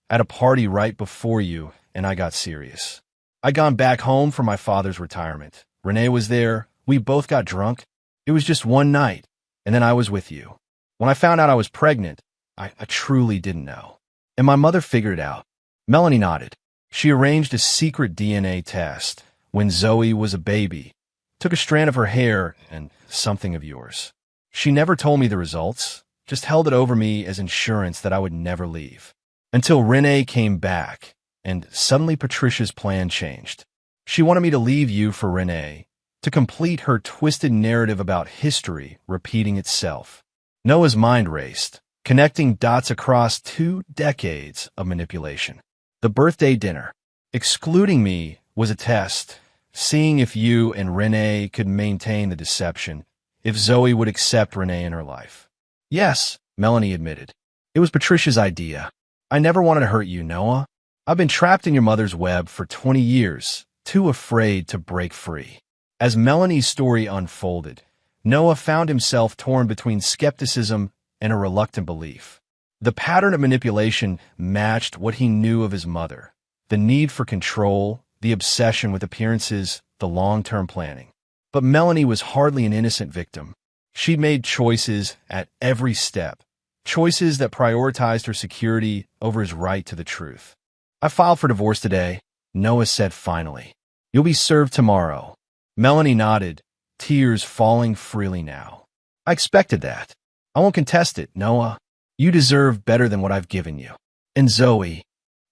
at a party right before you, and I got serious. I'd gone back home for my father's retirement. Renee was there. We both got drunk. It was just one night, and then I was with you. When I found out I was pregnant, I truly didn't know. And my mother figured it out. Melanie nodded. She arranged a secret DNA test when Zoe was a baby, took a strand of her hair and something of yours. She never told me the results, just held it over me as insurance that I would never leave. Until Renee came back, and suddenly Patricia's plan changed. She wanted me to leave you for Renee, to complete her twisted narrative about history repeating itself. Noah's mind raced, connecting dots across 2 decades of manipulation. The birthday dinner, excluding me, was a test, seeing if you and Renee could maintain the deception, if Zoe would accept Renee in her life. Yes, Melanie admitted. It was Patricia's idea. I never wanted to hurt you, Noah. I've been trapped in your mother's web for 20 years, too afraid to break free. As Melanie's story unfolded, Noah found himself torn between skepticism and a reluctant belief. The pattern of manipulation matched what he knew of his mother, the need for control, the obsession with appearances, the long-term planning. But Melanie was hardly an innocent victim. She'd made choices at every step, choices that prioritized her security over his right to the truth. I filed for divorce today, Noah said finally. You'll be served tomorrow. Melanie nodded, tears falling freely now. I expected that. I won't contest it, Noah. You deserve better than what I've given you. And Zoe,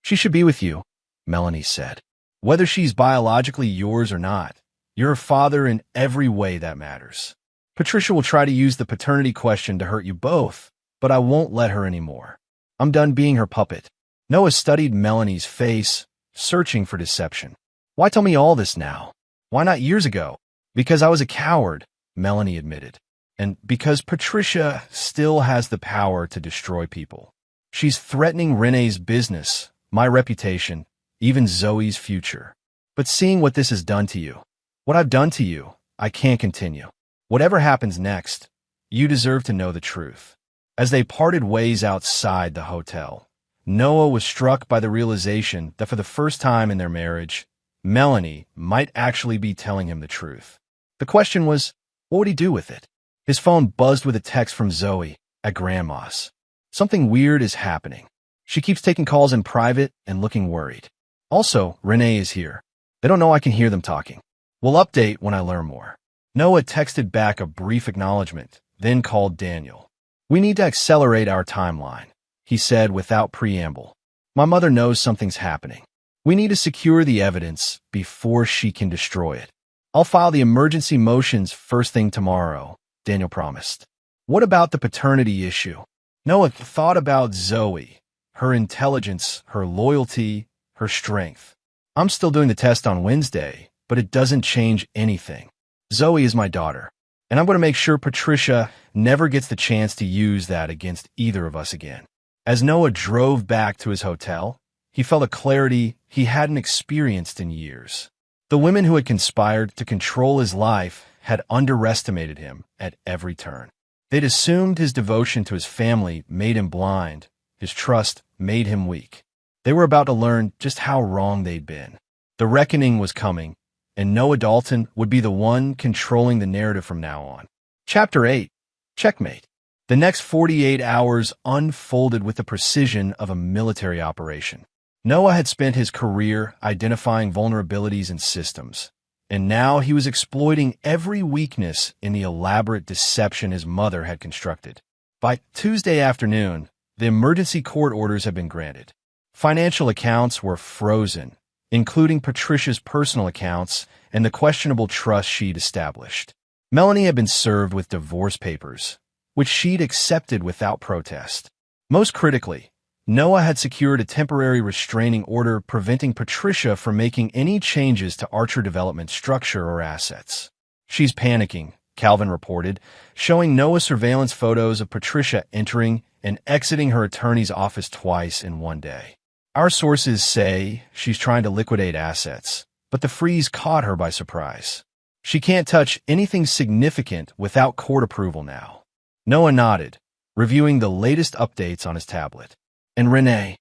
she should be with you, Melanie said. Whether she's biologically yours or not, you're her father in every way that matters. Patricia will try to use the paternity question to hurt you both, but I won't let her anymore. I'm done being her puppet. Noah studied Melanie's face, searching for deception. Why tell me all this now? Why not years ago? Because I was a coward, Melanie admitted. And because Patricia still has the power to destroy people. She's threatening Renee's business, my reputation, even Zoe's future. But seeing what this has done to you, what I've done to you, I can't continue. Whatever happens next, you deserve to know the truth. As they parted ways outside the hotel, Noah was struck by the realization that for the first time in their marriage, Melanie might actually be telling him the truth. The question was, what would he do with it? His phone buzzed with a text from Zoe at Grandma's. Something weird is happening. She keeps taking calls in private and looking worried. Also, Renee is here. They don't know I can hear them talking. We'll update when I learn more. Noah texted back a brief acknowledgement, then called Daniel. We need to accelerate our timeline, he said without preamble. My mother knows something's happening. We need to secure the evidence before she can destroy it. I'll file the emergency motions first thing tomorrow, Daniel promised. What about the paternity issue? Noah thought about Zoe, her intelligence, her loyalty, her strength. I'm still doing the test on Wednesday, but it doesn't change anything. Zoe is my daughter, and I'm going to make sure Patricia never gets the chance to use that against either of us again. As Noah drove back to his hotel, he felt a clarity he hadn't experienced in years. The women who had conspired to control his life had underestimated him at every turn. They'd assumed his devotion to his family made him blind, his trust made him weak. They were about to learn just how wrong they'd been. The reckoning was coming, and Noah Dalton would be the one controlling the narrative from now on. Chapter 8. Checkmate. The next 48 hours unfolded with the precision of a military operation. Noah had spent his career identifying vulnerabilities in systems, and now he was exploiting every weakness in the elaborate deception his mother had constructed. By Tuesday afternoon, the emergency court orders had been granted. Financial accounts were frozen, including Patricia's personal accounts and the questionable trust she'd established. Melanie had been served with divorce papers, which she'd accepted without protest. Most critically, Noah had secured a temporary restraining order preventing Patricia from making any changes to Archer Development's structure or assets. She's panicking, Calvin reported, showing Noah surveillance photos of Patricia entering and exiting her attorney's office twice in one day. Our sources say she's trying to liquidate assets, but the freeze caught her by surprise. She can't touch anything significant without court approval now. Noah nodded, reviewing the latest updates on his tablet. And Renee,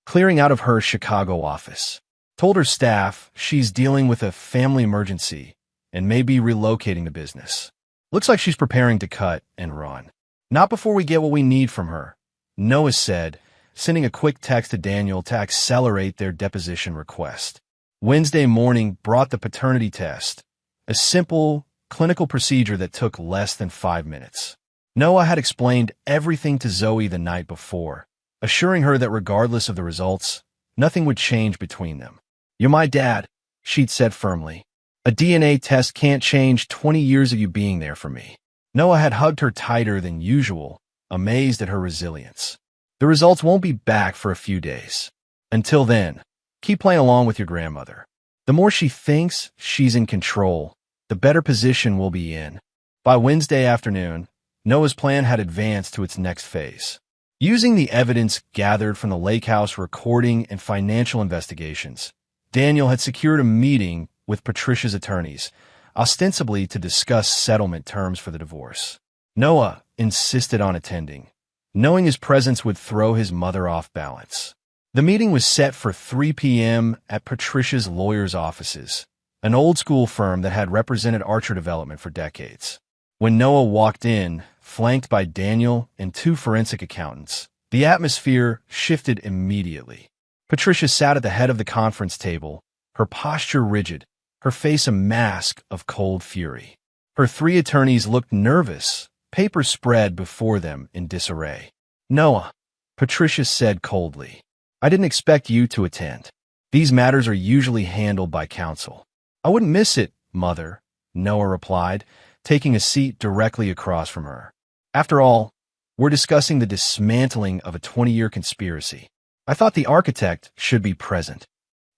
clearing out of her Chicago office, told her staff she's dealing with a family emergency and may be relocating the business. Looks like she's preparing to cut and run. Not before we get what we need from her, Noah said, sending a quick text to Daniel to accelerate their deposition request. Wednesday morning brought the paternity test, a simple, clinical procedure that took less than 5 minutes. Noah had explained everything to Zoe the night before, assuring her that regardless of the results, nothing would change between them. "You're my dad," she'd said firmly. "A DNA test can't change 20 years of you being there for me." Noah had hugged her tighter than usual, amazed at her resilience. "The results won't be back for a few days. Until then, keep playing along with your grandmother. The more she thinks she's in control, the better position we'll be in." By Wednesday afternoon, Noah's plan had advanced to its next phase. Using the evidence gathered from the lake house recording and financial investigations, Daniel had secured a meeting with Patricia's attorneys, ostensibly to discuss settlement terms for the divorce. Noah insisted on attending, knowing his presence would throw his mother off balance. The meeting was set for 3 p.m. at Patricia's lawyer's offices, an old-school firm that had represented Archer Development for decades. When Noah walked in, flanked by Daniel and 2 forensic accountants, the atmosphere shifted immediately. Patricia sat at the head of the conference table, her posture rigid, her face a mask of cold fury. Her 3 attorneys looked nervous, papers spread before them in disarray. "Noah," Patricia said coldly, "I didn't expect you to attend. These matters are usually handled by counsel." "I wouldn't miss it, Mother," Noah replied, taking a seat directly across from her. "After all, we're discussing the dismantling of a 20-year conspiracy. I thought the architect should be present."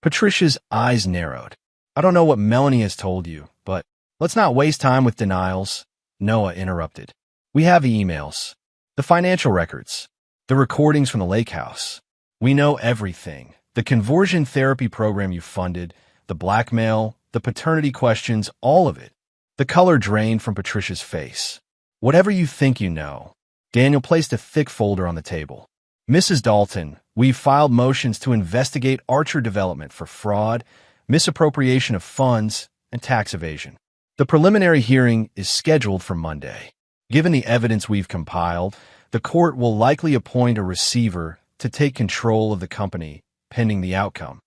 Patricia's eyes narrowed. "I don't know what Melanie has told you, but let's not waste time with denials," Noah interrupted. "We have the emails, the financial records, the recordings from the lake house. We know everything. The conversion therapy program you funded, the blackmail, the paternity questions, all of it." The color drained from Patricia's face. "Whatever you think you know." Daniel placed a thick folder on the table. "Mrs. Dalton, we've filed motions to investigate Archer Development for fraud, misappropriation of funds, and tax evasion. The preliminary hearing is scheduled for Monday. Given the evidence we've compiled, the court will likely appoint a receiver to take control of the company, pending the outcome."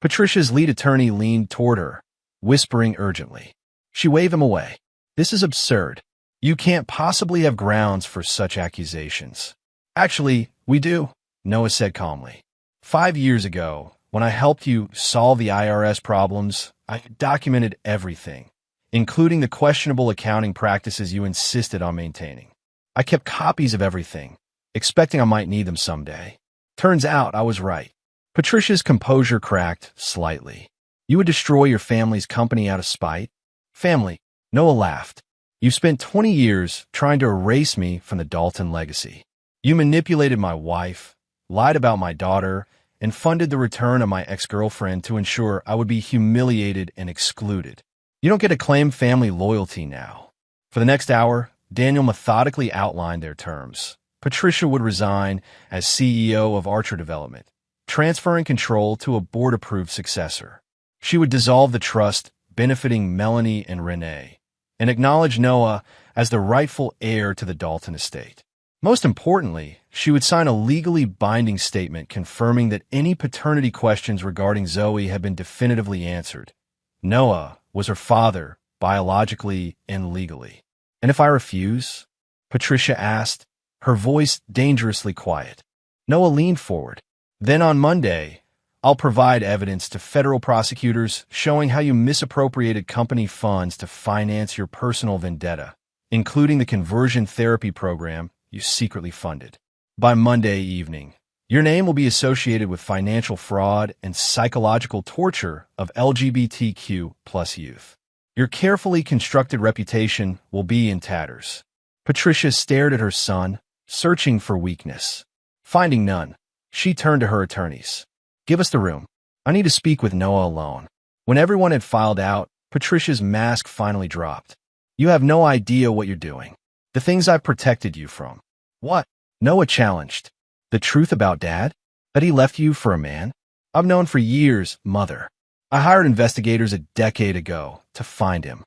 Patricia's lead attorney leaned toward her, whispering urgently. She waved him away. "This is absurd. You can't possibly have grounds for such accusations." "Actually, we do," Noah said calmly. 5 years ago, when I helped you solve the IRS problems, I documented everything, including the questionable accounting practices you insisted on maintaining. I kept copies of everything, expecting I might need them someday. Turns out I was right." Patricia's composure cracked slightly. "You would destroy your family's company out of spite?" "Family," Noah laughed. "You spent 20 years trying to erase me from the Dalton legacy. You manipulated my wife, lied about my daughter, and funded the return of my ex-girlfriend to ensure I would be humiliated and excluded. You don't get to claim family loyalty now." For the next hour, Daniel methodically outlined their terms. Patricia would resign as CEO of Archer Development, transferring control to a board-approved successor. She would dissolve the trust benefiting Melanie and Renee, and acknowledge Noah as the rightful heir to the Dalton estate. Most importantly, she would sign a legally binding statement confirming that any paternity questions regarding Zoe had been definitively answered. Noah was her father, biologically and legally. "And if I refuse?" Patricia asked, her voice dangerously quiet. Noah leaned forward. "Then on Monday, I'll provide evidence to federal prosecutors showing how you misappropriated company funds to finance your personal vendetta, including the conversion therapy program you secretly funded." By Monday evening, Your name will be associated with financial fraud and psychological torture of LGBTQ plus youth. Your carefully constructed reputation will be in tatters. Patricia stared at her son, searching for weakness. Finding none, she turned to her attorneys. Give us the room. I need to speak with Noah alone. When everyone had filed out, Patricia's mask finally dropped. You have no idea what you're doing. The things I've protected you from. What? Noah challenged. The truth about Dad? That he left you for a man? I've known for years, Mother. I hired investigators a decade ago to find him.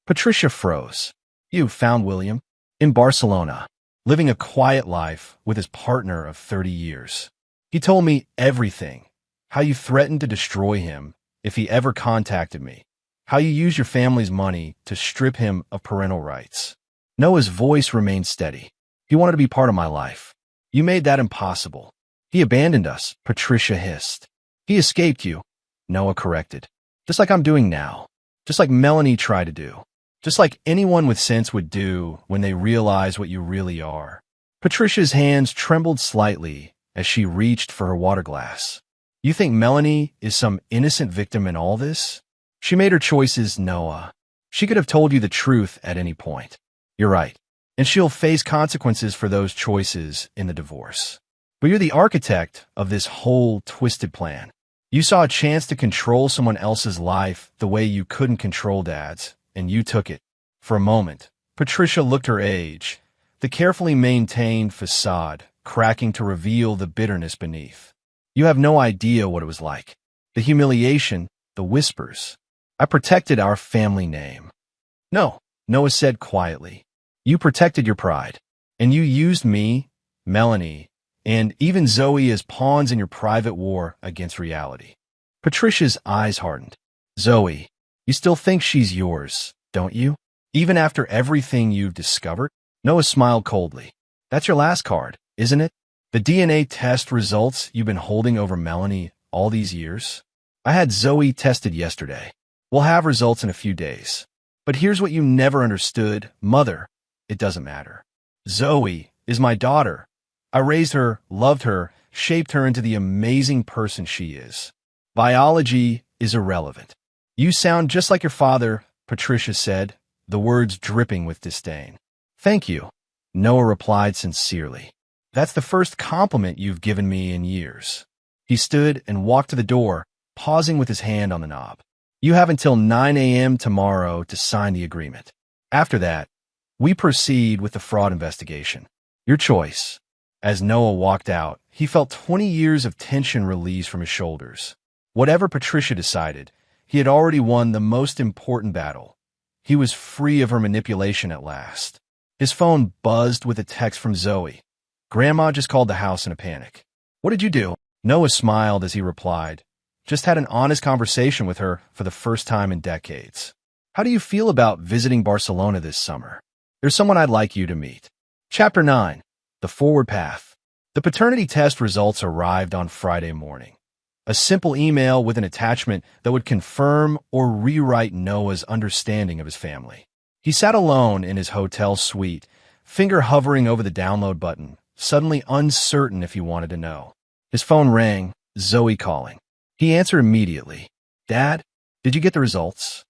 Patricia froze. You found William? In Barcelona, living a quiet life with his partner of 30 years. He told me everything. How you threatened to destroy him if he ever contacted me. How you used your family's money to strip him of parental rights. Noah's voice remained steady. He wanted to be part of my life. You made that impossible. He abandoned us, Patricia hissed. He escaped you, Noah corrected. Just like I'm doing now. Just like Melanie tried to do. Just like anyone with sense would do when they realize what you really are. Patricia's hands trembled slightly as she reached for her water glass. You think Melanie is some innocent victim in all this? She made her choices, Noah. She could have told you the truth at any point. You're right. And she'll face consequences for those choices in the divorce. But you're the architect of this whole twisted plan. You saw a chance to control someone else's life the way you couldn't control Dad's, and you took it. For a moment, Patricia looked her age, the carefully maintained facade cracking to reveal the bitterness beneath. You have no idea what it was like. The humiliation, the whispers. I protected our family name. No, Noah said quietly. You protected your pride. And you used me, Melanie, and even Zoe as pawns in your private war against reality. Patricia's eyes hardened. Zoe, you still think she's yours, don't you? Even after everything you've discovered? Noah smiled coldly. That's your last card, isn't it? The DNA test results you've been holding over Melanie all these years? I had Zoe tested yesterday. We'll have results in a few days. But here's what you never understood, Mother. It doesn't matter. Zoe is my daughter. I raised her, loved her, shaped her into the amazing person she is. Biology is irrelevant. You sound just like your father, Patricia said, the words dripping with disdain. Thank you, Noah replied sincerely. That's the first compliment you've given me in years. He stood and walked to the door, pausing with his hand on the knob. You have until 9 a.m. tomorrow to sign the agreement. After that, we proceed with the fraud investigation. Your choice. As Noah walked out, he felt 20 years of tension release from his shoulders. Whatever Patricia decided, he had already won the most important battle. He was free of her manipulation at last. His phone buzzed with a text from Zoe. Grandma just called the house in a panic. What did you do? Noah smiled as he replied. Just had an honest conversation with her for the first time in decades. How do you feel about visiting Barcelona this summer? There's someone I'd like you to meet. Chapter 9. The Forward Path. The paternity test results arrived on Friday morning. A simple email with an attachment that would confirm or rewrite Noah's understanding of his family. He sat alone in his hotel suite, finger hovering over the download button, suddenly uncertain if he wanted to know. His phone rang, Zoe calling. He answered immediately. Dad, did you get the results?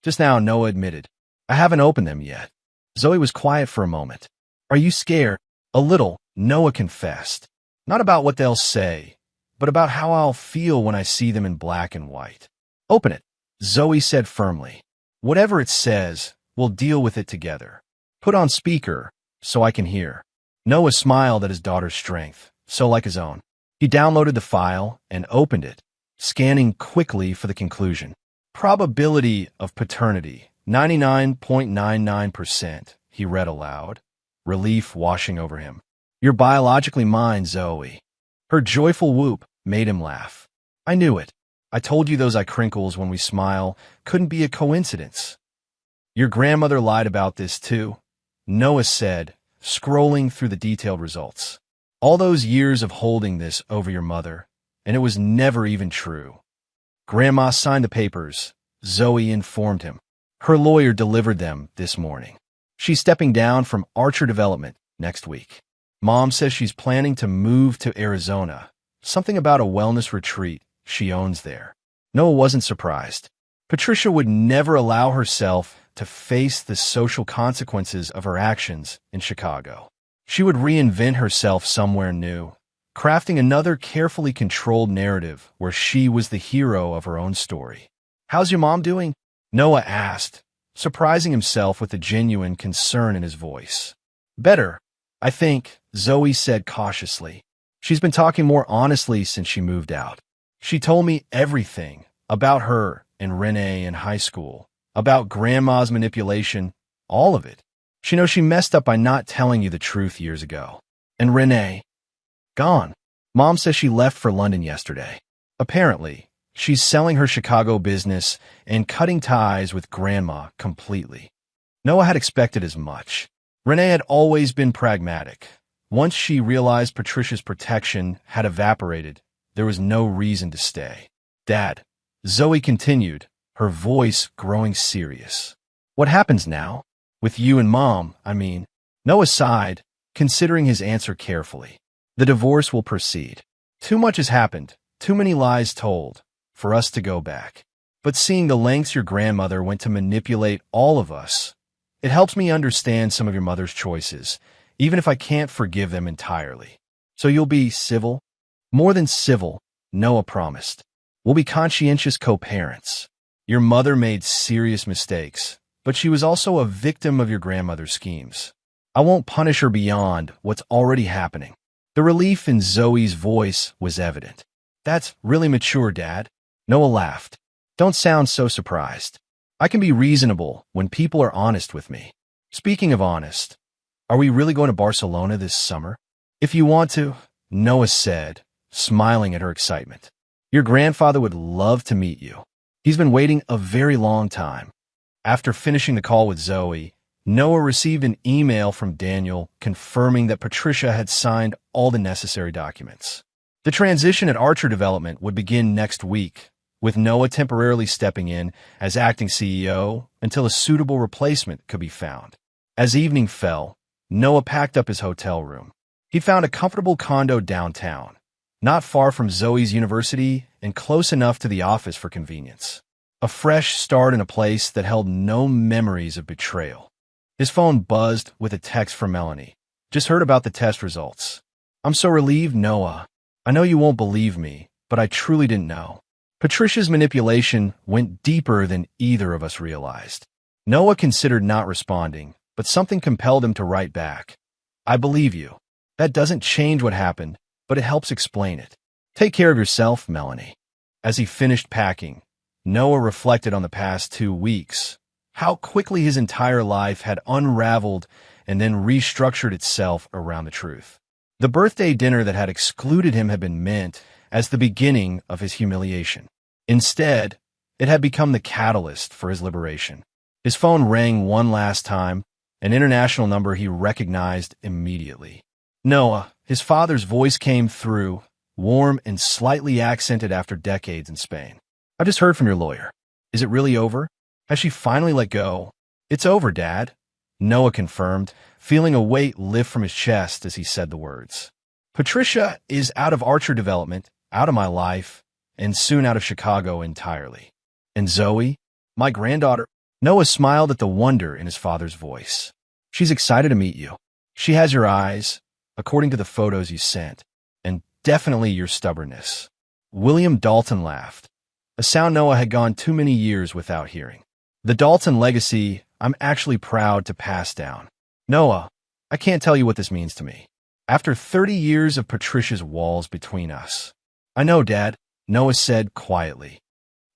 Just now, Noah admitted. I haven't opened them yet. Zoe was quiet for a moment. Are you scared? A little, Noah confessed. Not about what they'll say, but about how I'll feel when I see them in black and white. Open it, Zoe said firmly. Whatever it says, we'll deal with it together. Put on speaker, so I can hear. Noah smiled at his daughter's strength, so like his own. He downloaded the file and opened it, scanning quickly for the conclusion. Probability of paternity, 99.99%, he read aloud, relief washing over him. You're biologically mine, Zoe. Her joyful whoop made him laugh. I knew it. I told you those eye crinkles when we smile couldn't be a coincidence. Your grandmother lied about this too, Noah said, scrolling through the detailed results. All those years of holding this over your mother, and it was never even true. Grandma signed the papers, Zoe informed him. Her lawyer delivered them this morning. She's stepping down from Archer Development next week. Mom says she's planning to move to Arizona, something about a wellness retreat she owns there. Noah wasn't surprised. Patricia would never allow herself to face the social consequences of her actions in Chicago. She would reinvent herself somewhere new, crafting another carefully controlled narrative where she was the hero of her own story. "How's your mom doing?" Noah asked, surprising himself with a genuine concern in his voice. "Better, I think," Zoe said cautiously. "She's been talking more honestly since she moved out. She told me everything about her and Renee in high school, about Grandma's manipulation, all of it. She knows she messed up by not telling you the truth years ago. And Renee, gone. Mom says she left for London yesterday. Apparently, she's selling her Chicago business and cutting ties with Grandma completely." Noah had expected as much. Renee had always been pragmatic. Once she realized Patricia's protection had evaporated, there was no reason to stay. "Dad," Zoe continued, her voice growing serious. "What happens now? With you and Mom, I mean." Noah sighed, considering his answer carefully. "The divorce will proceed. Too much has happened, too many lies told, for us to go back. But seeing the lengths your grandmother went to manipulate all of us, it helps me understand some of your mother's choices, even if I can't forgive them entirely. So you'll be civil?" "More than civil," Noah promised. "We'll be conscientious co-parents. Your mother made serious mistakes, but she was also a victim of your grandmother's schemes. I won't punish her beyond what's already happening." The relief in Zoe's voice was evident. "That's really mature, Dad." Noah laughed. "Don't sound so surprised. I can be reasonable when people are honest with me. Speaking of honest, are we really going to Barcelona this summer?" "If you want to," Noah said, smiling at her excitement. "Your grandfather would love to meet you. He's been waiting a very long time." After finishing the call with Zoe, Noah received an email from Daniel confirming that Patricia had signed all the necessary documents. The transition at Archer Development would begin next week, with Noah temporarily stepping in as acting CEO until a suitable replacement could be found. As evening fell, Noah packed up his hotel room. He found a comfortable condo downtown, not far from Zoe's university and close enough to the office for convenience. A fresh start in a place that held no memories of betrayal. His phone buzzed with a text from Melanie. "Just heard about the test results. I'm so relieved, Noah. I know you won't believe me, but I truly didn't know." Patricia's manipulation went deeper than either of us realized. Noah considered not responding, but something compelled him to write back. "I believe you. That doesn't change what happened, but it helps explain it. Take care of yourself, Melanie." As he finished packing, Noah reflected on the past 2 weeks, how quickly his entire life had unraveled and then restructured itself around the truth. The birthday dinner that had excluded him had been meant as the beginning of his humiliation. Instead, it had become the catalyst for his liberation. His phone rang one last time, an international number he recognized immediately. "Noah," his father's voice came through, warm and slightly accented after decades in Spain. "I've just heard from your lawyer. Is it really over? Has she finally let go?" "It's over, Dad," Noah confirmed, feeling a weight lift from his chest as he said the words. "Patricia is out of Archer Development, out of my life, and soon out of Chicago entirely. And Zoe, my granddaughter." Noah smiled at the wonder in his father's voice. "She's excited to meet you. She has your eyes, according to the photos you sent, and definitely your stubbornness." William Dalton laughed, a sound Noah had gone too many years without hearing. "The Dalton legacy I'm actually proud to pass down. Noah, I can't tell you what this means to me. After 30 years of Patricia's walls between us." "I know, Dad," Noah said quietly.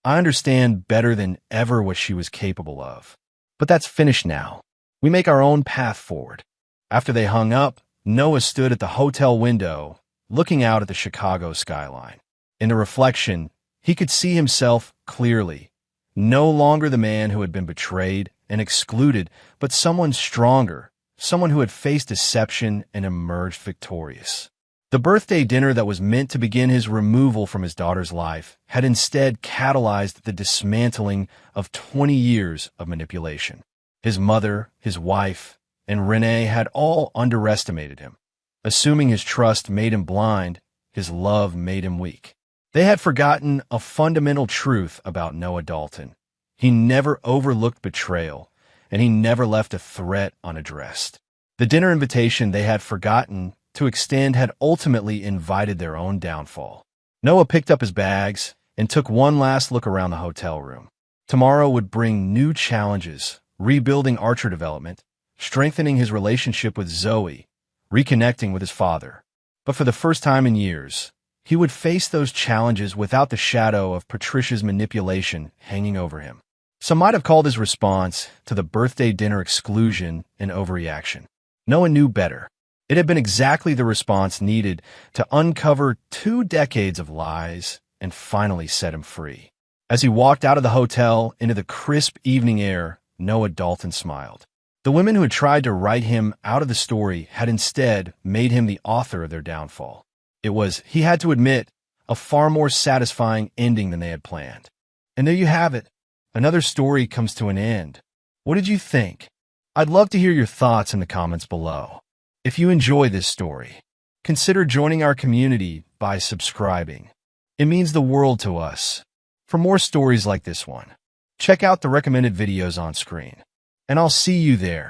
"I understand better than ever what she was capable of. But that's finished now. We make our own path forward." After they hung up, Noah stood at the hotel window, looking out at the Chicago skyline. In the reflection, he could see himself clearly, no longer the man who had been betrayed and excluded, but someone stronger, someone who had faced deception and emerged victorious. The birthday dinner that was meant to begin his removal from his daughter's life had instead catalyzed the dismantling of 20 years of manipulation. His mother, his wife, and Renee had all underestimated him. Assuming his trust made him blind, his love made him weak. They had forgotten a fundamental truth about Noah Dalton. He never overlooked betrayal, and he never left a threat unaddressed. The dinner invitation they had forgotten to extend had ultimately invited their own downfall. Noah picked up his bags and took one last look around the hotel room. Tomorrow would bring new challenges, rebuilding Archer development, strengthening his relationship with Zoe, reconnecting with his father. But for the first time in years, he would face those challenges without the shadow of Patricia's manipulation hanging over him. Some might have called his response to the birthday dinner exclusion an overreaction. Noah knew better. It had been exactly the response needed to uncover 2 decades of lies and finally set him free. As he walked out of the hotel into the crisp evening air, Noah Dalton smiled. The women who had tried to write him out of the story had instead made him the author of their downfall. It was, he had to admit, a far more satisfying ending than they had planned. And there you have it. Another story comes to an end. What did you think? I'd love to hear your thoughts in the comments below. If you enjoy this story, consider joining our community by subscribing. It means the world to us. For more stories like this one, check out the recommended videos on screen. And I'll see you there.